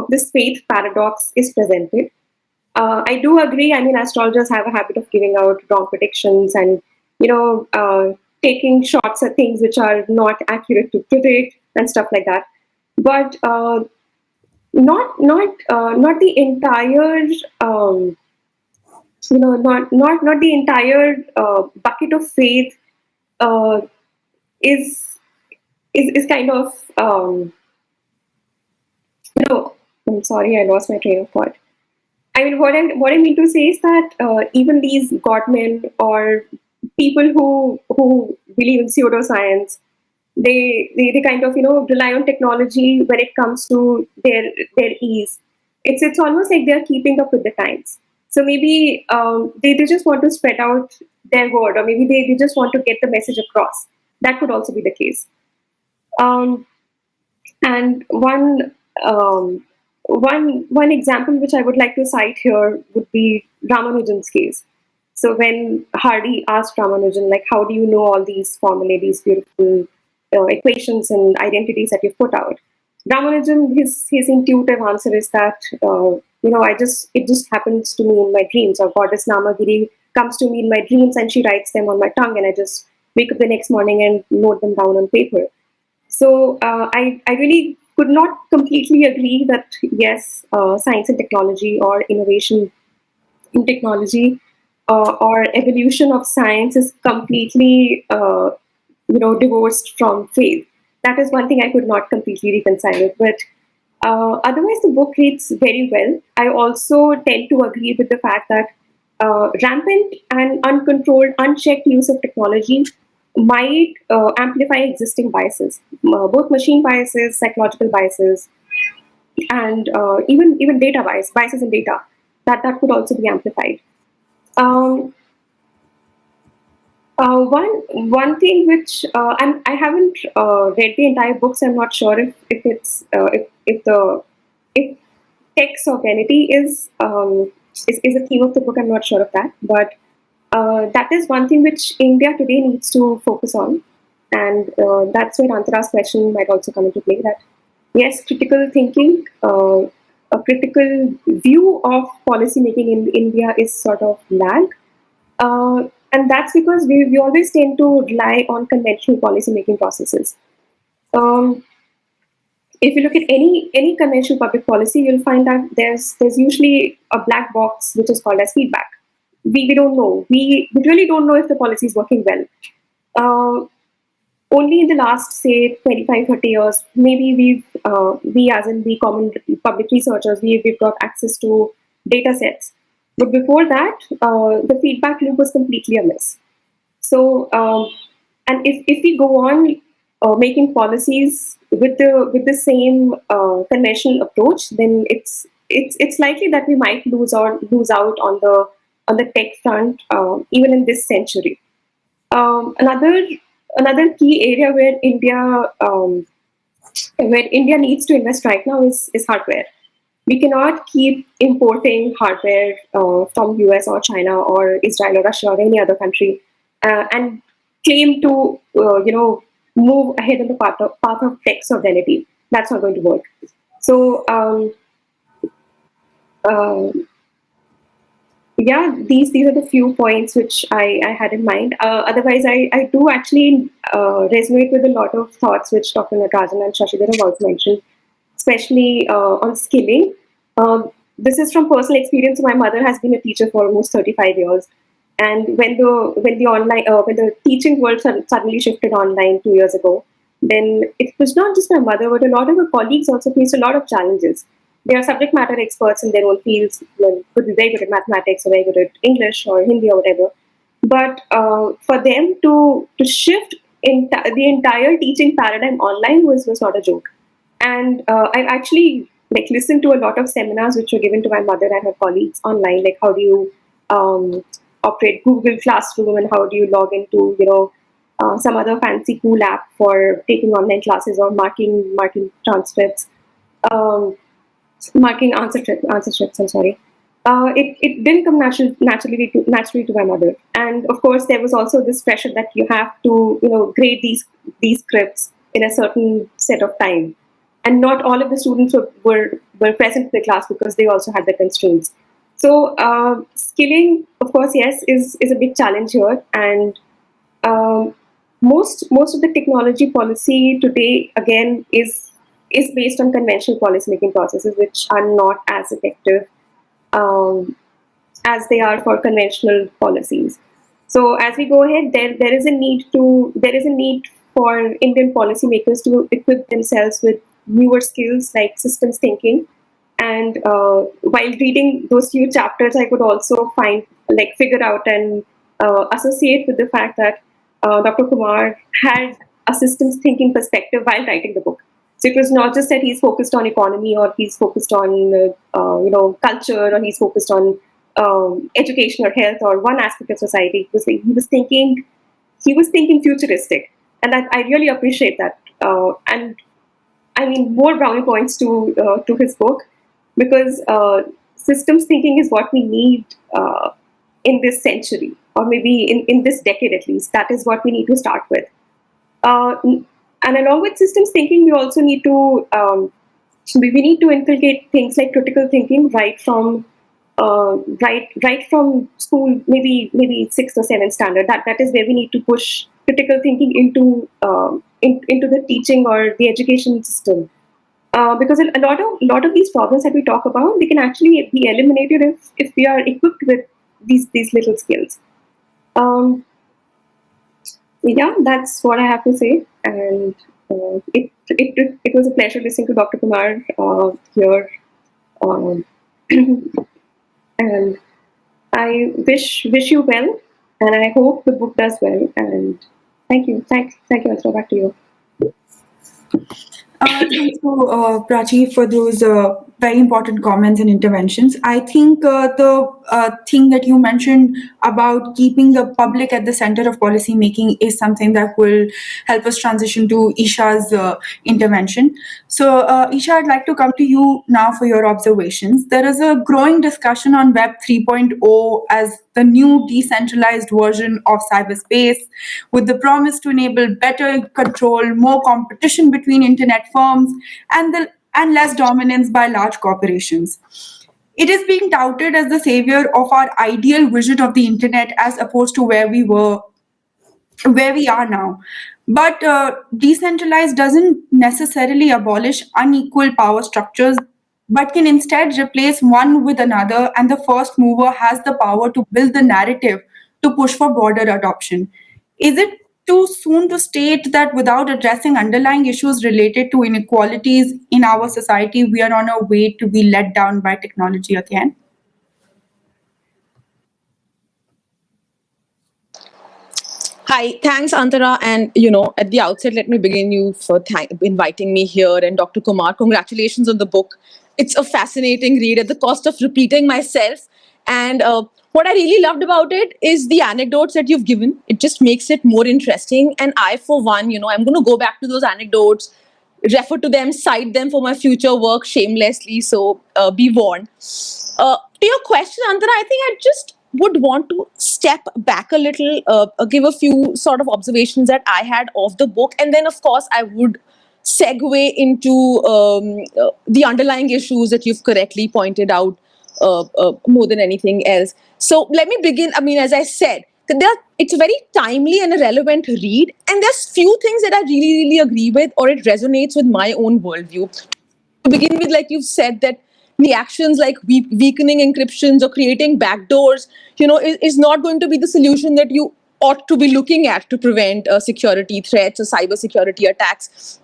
this faith paradox is presented. I do agree. I mean, astrologers have a habit of giving out wrong predictions and taking shots at things which are not accurate to predict and stuff like that. But not the entire not the entire bucket of faith uh, is kind of I'm sorry, I lost my train of thought. I mean, what I mean to say is that even these godmen or people who believe in pseudoscience, they kind of rely on technology when it comes to their ease. It's almost like they're keeping up with the times. So maybe they just want to spread out their word, or maybe they just want to get the message across. That could also be the case. And one example which I would like to cite here would be Ramanujan's case. So when Hardy asked Ramanujan, like, how do you know all these formulae, these beautiful equations and identities that you've put out? Ramanujan, his intuitive answer is that it just happens to me in my dreams, or Goddess Namagiri comes to me in my dreams and she writes them on my tongue, and I just wake up the next morning and note them down on paper. So I really could not completely agree that yes, science and technology or innovation in technology or evolution of science is completely divorced from faith. That is one thing I could not completely reconcile with. But otherwise, the book reads very well. I also tend to agree with the fact that rampant and uncontrolled, unchecked use of technology might amplify existing biases, both machine biases, psychological biases, and even data biases in data. That could also be amplified. Um, one thing which I haven't read the entire book, so I'm not sure if it's if text or vanity is a theme of the book. I'm not sure of that, but that is one thing which India today needs to focus on, and that's where Antara's question might also come into play. That yes, critical thinking, a critical view of policy making in India is sort of lag. And that's because we always tend to rely on conventional policy-making processes. Um, if you look at any conventional public policy, you'll find that there's usually a black box which is called as feedback. We don't know. We really don't know if the policy is working well. Only in the last, say, 25, 30 years, maybe we as in the common public researchers, we've got access to data sets. But before that, the feedback loop was completely amiss. So, and if we go on making policies with the same conventional approach, then it's likely that we might lose out on the tech front, even in this century. Another key area where India needs to invest right now is hardware. We cannot keep importing hardware from US or China or Israel or Russia or any other country and claim to move ahead in the path of tech sovereignty. That's not going to work. So yeah, these are the few points which I had in mind. Otherwise, I do actually resonate with a lot of thoughts which Dr. Natarajan and Shashi have also mentioned, especially on skilling. This is from personal experience. My mother has been a teacher for almost 35 years, and when the teaching world suddenly shifted online 2 years ago, then it was not just my mother, but a lot of her colleagues also faced a lot of challenges. They are subject matter experts in their own fields, could be very good at mathematics or very good at English or Hindi or whatever. But for them to shift the entire teaching paradigm online was not a joke. And I've actually listened to a lot of seminars which were given to my mother and her colleagues online, like how do you operate Google Classroom and how do you log into some other fancy cool app for taking online classes or marking transcripts, um, marking answer scripts. I'm sorry. It didn't come naturally to my mother, and of course there was also this pressure that you have to grade these scripts in a certain set of time, and not all of the students were present in the class because they also had the constraints. So skilling, of course, yes, is a big challenge here, and um, most of the technology policy today again is based on conventional policymaking processes, which are not as effective um, as they are for conventional policies. So as we go ahead, there is a need for Indian policymakers to equip themselves with newer skills like systems thinking. And while reading those few chapters, I could also figure out and associate with the fact that Dr. Kumar had a systems thinking perspective while writing the book. So it was not just that he's focused on economy or he's focused on culture or he's focused on education or health or one aspect of society. He was thinking futuristic, and I really appreciate that. And I mean, more brownie points to his book, because systems thinking is what we need in this century, or maybe in this decade at least. That is what we need to start with. And along with systems thinking, we also need to we need to inculcate things like critical thinking right from school, maybe 6th or 7th standard. That is where we need to push critical thinking into the teaching or the education system. Because a lot of these problems that we talk about, they can actually be eliminated if we are equipped with these little skills. Yeah, that's what I have to say. And it was a pleasure listening to Dr. Kumar here. And I wish you well, and I hope the book does well. And thank you, Anthro. Back to you. Thank you, Prachi, for those very important comments and interventions. I think the thing that you mentioned about keeping the public at the center of policy making is something that will help us transition to Isha's intervention. So, Isha, I'd like to come to you now for your observations. There is a growing discussion on Web 3.0 as the new decentralized version of cyberspace, with the promise to enable better control, more competition between internet firms, and less dominance by large corporations. It is being touted as the savior of our ideal vision of the internet as opposed to where we are now. But decentralized doesn't necessarily abolish unequal power structures, but can instead replace one with another, and the first mover has the power to build the narrative to push for broader adoption. Is it too soon to state that without addressing underlying issues related to inequalities in our society, we are on our way to be let down by technology again? Hi, thanks, Antara. And at the outset, let me begin you for inviting me here. And Dr. Kumar, congratulations on the book. It's a fascinating read at the cost of repeating myself. And what I really loved about it is the anecdotes that you've given. It just makes it more interesting. And I, for one, I'm going to go back to those anecdotes, refer to them, cite them for my future work shamelessly. So be warned. To your question, Antara, I think I just would want to step back a little, give a few sort of observations that I had of the book, and then, of course, I would segue into the underlying issues that you've correctly pointed out more than anything else. So let me begin. I mean, as I said, it's a very timely and a relevant read, and there's few things that I really, really agree with, or it resonates with my own worldview. To begin with, like you've said, that the actions like weakening encryptions or creating backdoors, is not going to be the solution that you ought to be looking at to prevent security threats or cyber security attacks.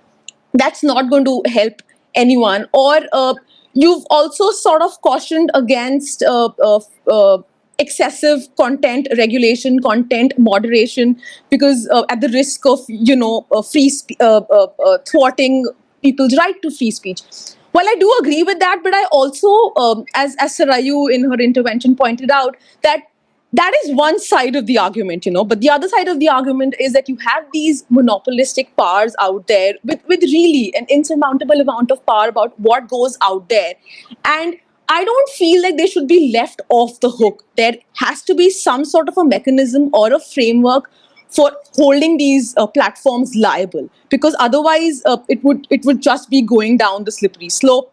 That's not going to help anyone. Or you've also sort of cautioned against excessive content regulation, content moderation, because at the risk of thwarting people's right to free speech. While I do agree with that, but I also, as Sarayu in her intervention pointed out, that is one side of the argument, but the other side of the argument is that you have these monopolistic powers out there with really an insurmountable amount of power about what goes out there. And I don't feel like they should be left off the hook. There has to be some sort of a mechanism or a framework for holding these platforms liable, because otherwise it would just be going down the slippery slope.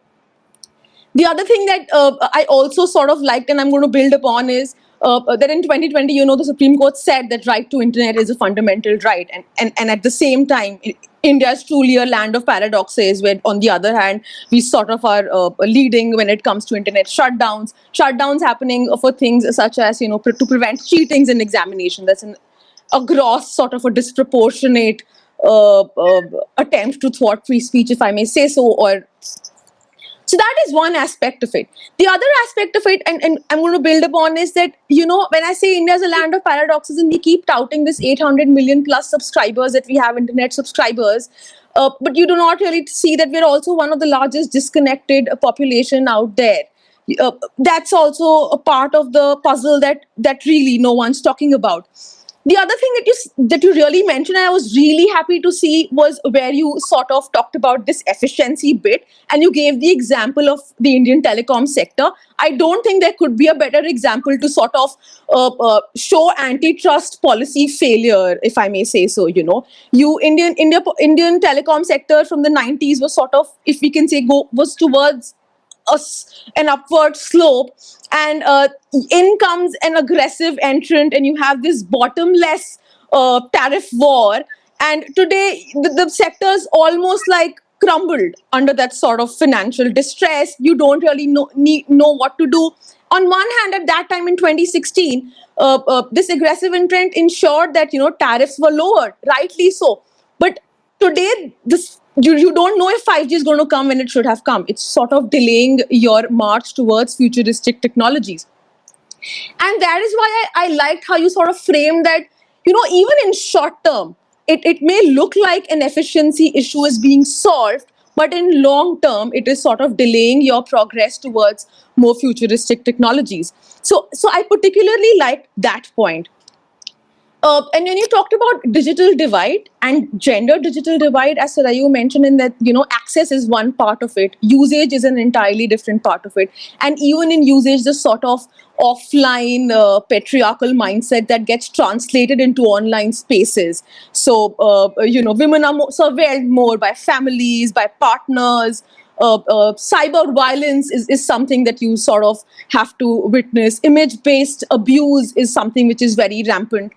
The other thing that I also sort of liked, and I'm going to build upon, is that in 2020, the Supreme Court said that right to internet is a fundamental right, and at the same time, India is truly a land of paradoxes, where on the other hand, we sort of are leading when it comes to internet shutdowns happening for things such as to prevent cheatings in examination. That's a gross sort of a disproportionate attempt to thwart free speech, if I may say so, or so that is one aspect of it. The other aspect of it, and I'm going to build upon, is that, when I say India is a land of paradoxes and we keep touting this 800 million plus subscribers that we have, internet subscribers, but you do not really see that we're also one of the largest disconnected population out there. That's also a part of the puzzle that really no one's talking about. The other thing that you really mentioned, and I was really happy to see, was where you sort of talked about this efficiency bit, and you gave the example of the Indian telecom sector. I don't think there could be a better example to sort of show antitrust policy failure, if I may say so. Indian telecom sector from the 90s was sort of, if we can say, was towards an upward slope, and in comes an aggressive entrant, and you have this bottomless tariff war, and today the sector's almost like crumbled under that sort of financial distress. You don't really know what to do. On one hand, at that time in 2016, this aggressive entrant ensured that tariffs were lowered, rightly so, but today you don't know if 5G is going to come when it should have come. It's sort of delaying your march towards futuristic technologies. And that is why I liked how you sort of framed that, even in short term, it may look like an efficiency issue is being solved, but in long term, it is sort of delaying your progress towards more futuristic technologies. So I particularly liked that point. And when you talked about digital divide and gender digital divide, as Sarayu mentioned, in that, access is one part of it. Usage is an entirely different part of it. And even in usage, the sort of offline patriarchal mindset that gets translated into online spaces. So, women are surveilled more by families, by partners. Cyber violence is something that you sort of have to witness. Image-based abuse is something which is very rampant.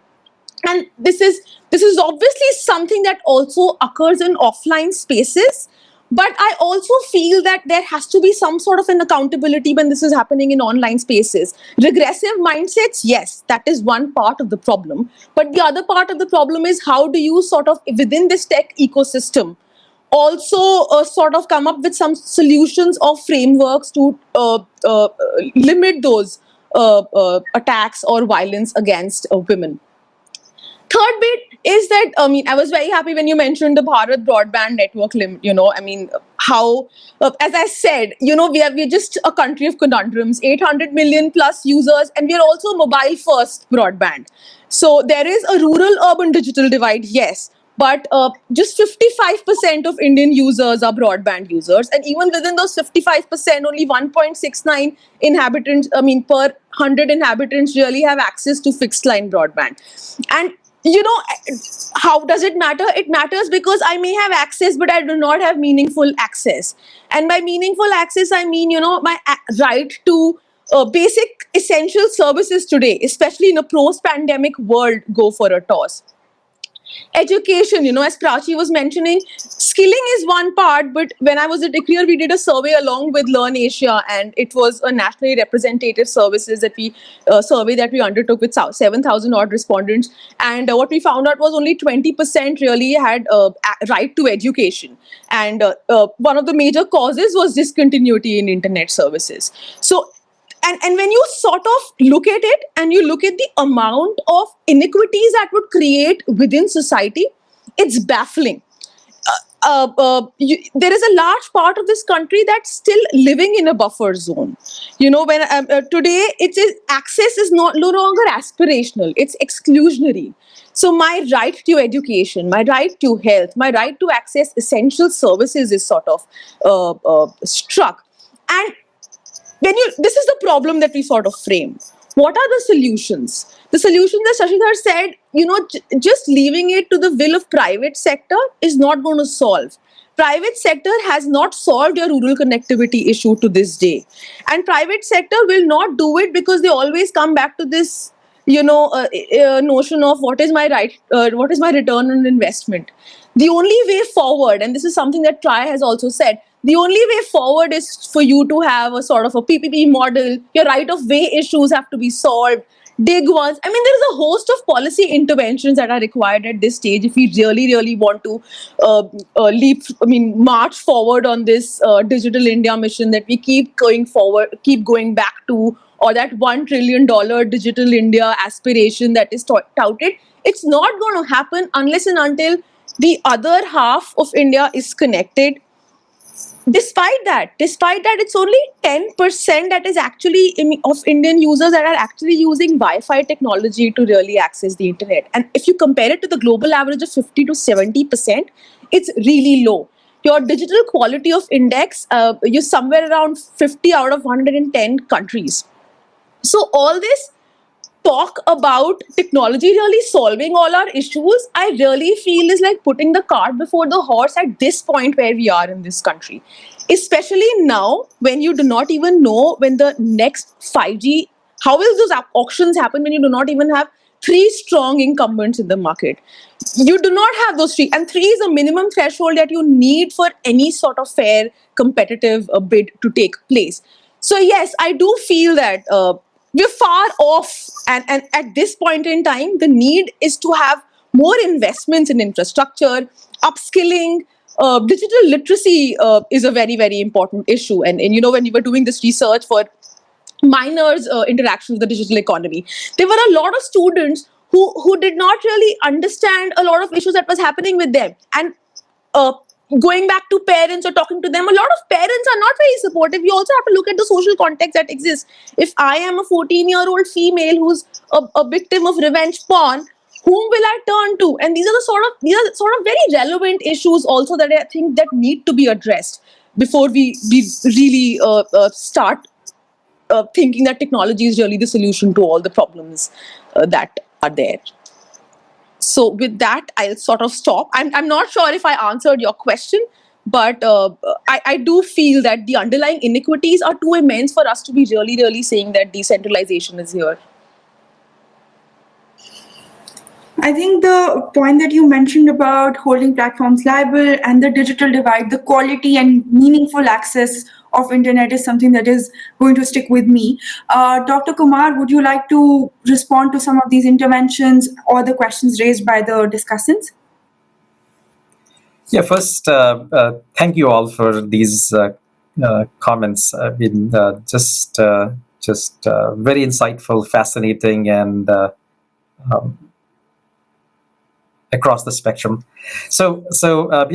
And this is obviously something that also occurs in offline spaces. But I also feel that there has to be some sort of an accountability when this is happening in online spaces. Regressive mindsets, yes, that is one part of the problem. But the other part of the problem is, how do you sort of, within this tech ecosystem, also sort of come up with some solutions or frameworks to limit those attacks or violence against women. Third bit is that, I was very happy when you mentioned the Bharat broadband network limit. How, as I said, we're just a country of conundrums, 800 million plus users, and we're also mobile first broadband. So there is a rural-urban digital divide, yes, but just 55% of Indian users are broadband users, and even within those 55%, only 1.69 inhabitants, per 100 inhabitants really have access to fixed line broadband. And how does it matter? It matters because I may have access, but I do not have meaningful access. And by meaningful access, I mean, my right to basic essential services today, especially in a post-pandemic world, go for a toss. Education, as Prachi was mentioning, skilling is one part, but when I was at ICRIER, we did a survey along with Learn Asia, and it was a nationally representative services that survey that we undertook with 7,000 odd respondents. And what we found out was only 20% really had right to education. And one of the major causes was discontinuity in internet services. So, and when you sort of look at it and you look at the amount of inequities that would create within society, it's baffling. there is a large part of this country that's still living in a buffer zone. When today access is no longer aspirational; it's exclusionary. So my right to education, my right to health, my right to access essential services is sort of struck. And this is the problem that we sort of frame. What are the solutions? The solution that Shashidhar said, just leaving it to the will of private sector is not going to solve. Private sector has not solved your rural connectivity issue to this day. And private sector will not do it because they always come back to this, notion of what is my right, what is my return on investment. The only way forward, and this is something that TRI has also said, the only way forward is for you to have a sort of a PPP model. Your right of way issues have to be solved. Dig ones. I mean, there is a host of policy interventions that are required at this stage if we really, really want to march forward on this digital India mission that we keep going forward, keep going back to, or that $1 trillion digital India aspiration that is touted. It's not going to happen unless and until the other half of India is connected. Despite that, it's only 10% that is actually of Indian users that are actually using Wi-Fi technology to really access the internet. And if you compare it to the global average of 50 to 70%, it's really low. Your digital quality of index, you're somewhere around 50 out of 110 countries. So all this talk about technology really solving all our issues, I really feel is like putting the cart before the horse at this point where we are in this country. Especially now when you do not even know when the next 5G, how will those auctions happen when you do not even have 3 strong incumbents in the market? You do not have those 3, and 3 is a minimum threshold that you need for any sort of fair competitive bid to take place. So yes, I do feel that we're far off, and at this point in time, the need is to have more investments in infrastructure, upskilling. Digital literacy is a very, very important issue. And when we were doing this research for minors' interaction with the digital economy, there were a lot of students who did not really understand a lot of issues that was happening with them. And going back to parents or talking to them, a lot of parents are not very supportive. You also have to look at the social context that exists. If I am a 14-year-old female who's a victim of revenge porn, whom will I turn to? And these are sort of very relevant issues also that I think that need to be addressed before we really start thinking that technology is really the solution to all the problems that are there. So with that, I'll sort of stop. I'm not sure if I answered your question, but I do feel that the underlying inequities are too immense for us to be really, really saying that decentralization is here. I think the point that you mentioned about holding platforms liable and the digital divide, the quality and meaningful access of internet is something that is going to stick with me. Dr. Kumar, would you like to respond to some of these interventions or the questions raised by the discussants? Yeah, first, thank you all for these comments. I've been just very insightful, fascinating, and across the spectrum. So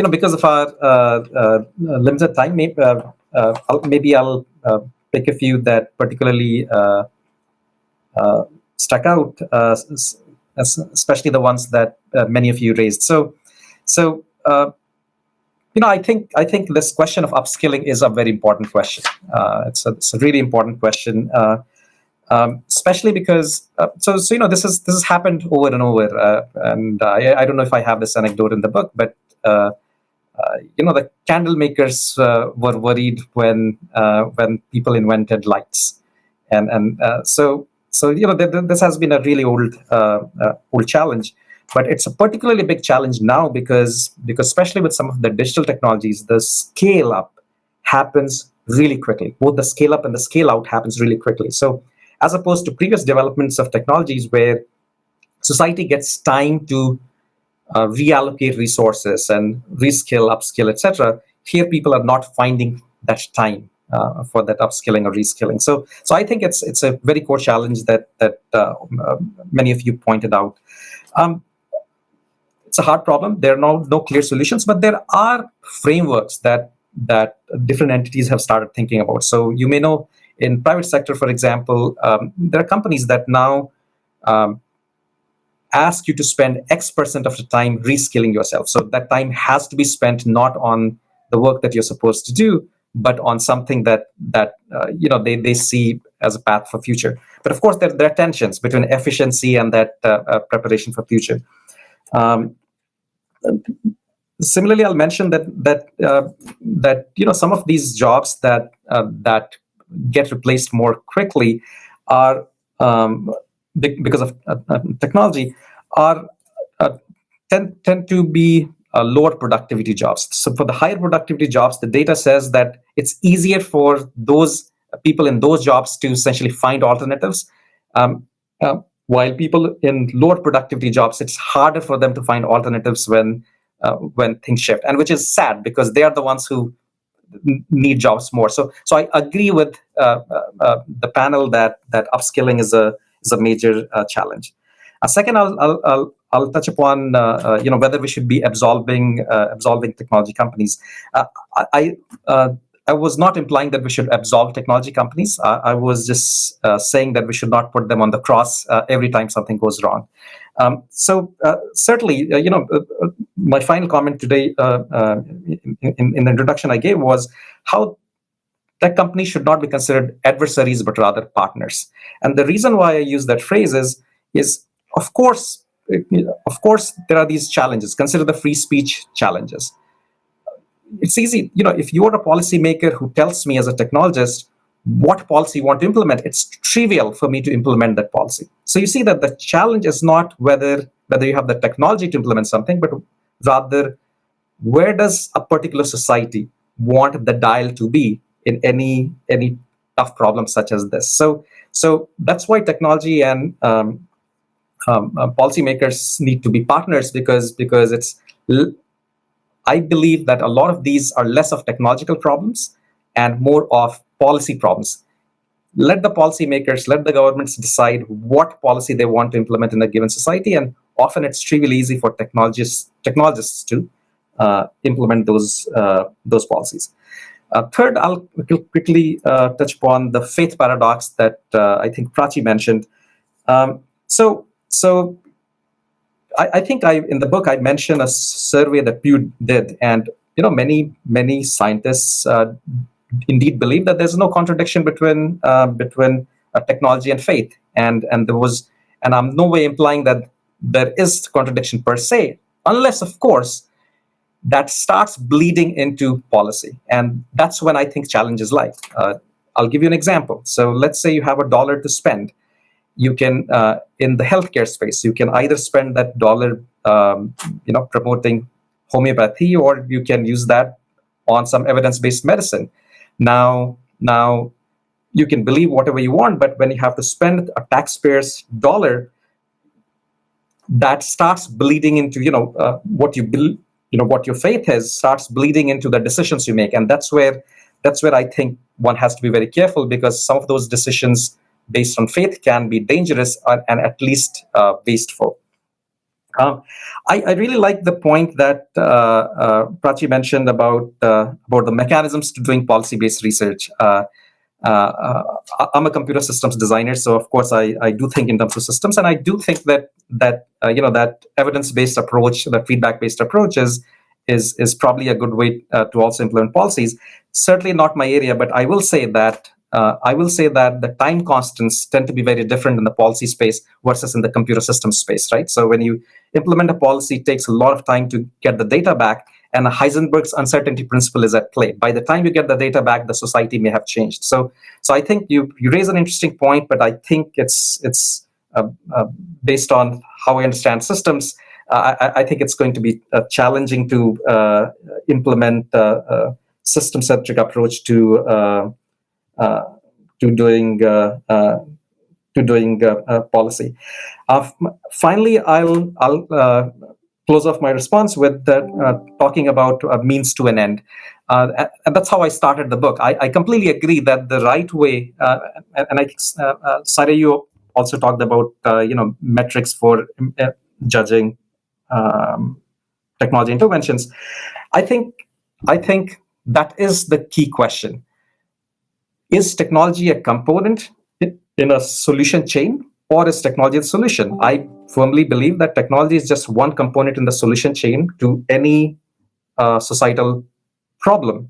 because of our limited time, maybe I'll pick a few that particularly stuck out, especially the ones that many of you raised. So I think this question of upskilling is a very important question. It's a really important question. Especially because this has happened over and over, and I don't know if I have this anecdote in the book, but the candle makers were worried when people invented lights, and so this has been a really old challenge, but it's a particularly big challenge now because especially with some of the digital technologies, the scale up happens really quickly. Both the scale up and the scale out happens really quickly. So as opposed to previous developments of technologies where society gets time to reallocate resources and reskill, upskill, etc., here people are not finding that time for that upskilling or reskilling. So I think it's a very core challenge that many of you pointed out. It's a hard problem. There are no clear solutions, but there are frameworks that different entities have started thinking about. So you may know in private sector, for example, there are companies that now ask you to spend X% of the time reskilling yourself. So that time has to be spent not on the work that you're supposed to do, but on something that they see as a path for future. But of course, there are tensions between efficiency and that preparation for future. Similarly, I'll mention that some of these jobs that get replaced more quickly are because of technology are tend to be lower productivity jobs. So for the higher productivity jobs, the data says that it's easier for those people in those jobs to essentially find alternatives. While people in lower productivity jobs, it's harder for them to find alternatives when things shift, and which is sad because they are the ones who need jobs more. So I agree with the panel that upskilling is a major challenge. Second, I'll touch upon whether we should be absolving technology companies. I was not implying that we should absolve technology companies. I was just saying that we should not put them on the cross every time something goes wrong. Certainly, my final comment today in the introduction I gave was how tech companies should not be considered adversaries, but rather partners. And the reason why I use that phrase is of course, there are these challenges. Consider the free speech challenges. It's easy, if you're a policymaker who tells me as a technologist what policy you want to implement, it's trivial for me to implement that policy. So you see that the challenge is not whether you have the technology to implement something, but rather where does a particular society want the dial to be in any tough problem such as this. So that's why technology and policymakers need to be partners, because I believe that a lot of these are less of technological problems and more of policy problems. Let the policymakers, let the governments decide what policy they want to implement in a given society, and often it's trivially easy for technologists to implement those policies. Third, I'll quickly touch upon the faith paradox that I think Prachi mentioned. So I think in the book I mentioned a survey that Pew did, and many scientists indeed believe that there's no contradiction between technology and faith, and I'm no way implying that there is contradiction per se, unless of course that starts bleeding into policy, and that's when I think challenges lie. I'll give you an example. So let's say you have $1 to spend. You can, in the healthcare space, you can either spend that dollar, promoting homeopathy, or you can use that on some evidence-based medicine. Now, you can believe whatever you want, but when you have to spend a taxpayer's dollar, that starts bleeding into what you believe, what your faith is, starts bleeding into the decisions you make, and that's where I think one has to be very careful, because some of those decisions based on faith can be dangerous and at least wasteful. I really like the point that Prachi mentioned about the mechanisms to doing policy-based research. I'm a computer systems designer, so of course I do think in terms of systems, and I do think that evidence-based approach, the feedback-based approach is probably a good way to also implement policies. Certainly not my area, but I will say that the time constants tend to be very different in the policy space versus in the computer systems space, right? So when you implement a policy, it takes a lot of time to get the data back, and Heisenberg's uncertainty principle is at play. By the time you get the data back, the society may have changed. So I think you raise an interesting point, but I think it's based on how I understand systems. I think it's going to be challenging to implement a system-centric approach to doing policy. Finally, I'll close off my response with talking about a means to an end, and that's how I started the book. I completely agree that the right way, and I think Sarah, you also talked about metrics for judging technology interventions. I think that is the key question. Is technology a component in a solution chain, or is technology the solution? I firmly believe that technology is just one component in the solution chain to any societal problem.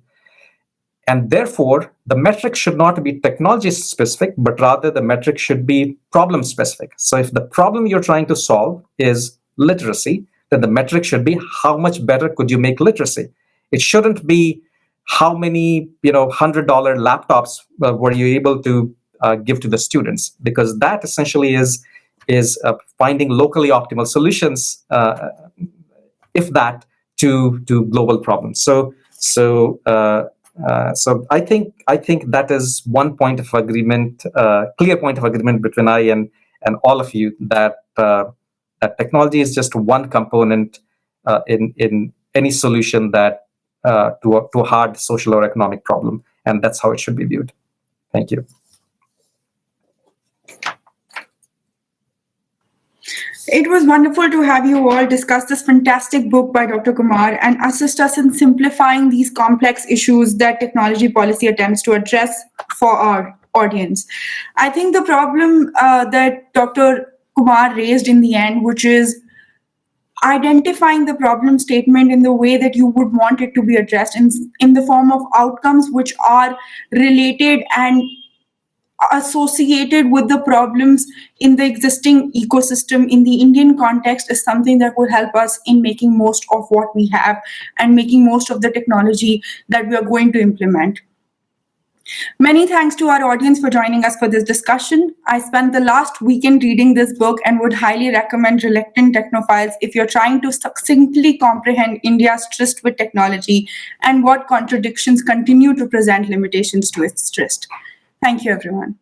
And therefore, the metric should not be technology specific, but rather the metric should be problem specific. So if the problem you're trying to solve is literacy, then the metric should be how much better could you make literacy? It shouldn't be how many $100 laptops were you able to give to the students, because that essentially is finding locally optimal solutions, if that, to global problems. So I think that is one point of agreement, clear point of agreement between I and all of you, that technology is just one component in any solution that to a hard social or economic problem, and that's how it should be viewed. Thank you. It was wonderful to have you all discuss this fantastic book by Dr. Kumar and assist us in simplifying these complex issues that technology policy attempts to address for our audience. I think the problem that Dr. Kumar raised in the end, which is identifying the problem statement in the way that you would want it to be addressed in the form of outcomes which are related and associated with the problems in the existing ecosystem in the Indian context, is something that will help us in making most of what we have and making most of the technology that we are going to implement. Many thanks to our audience for joining us for this discussion. I spent the last weekend reading this book and would highly recommend Reluctant Technophiles if you're trying to succinctly comprehend India's tryst with technology and what contradictions continue to present limitations to its tryst. Thank you, everyone.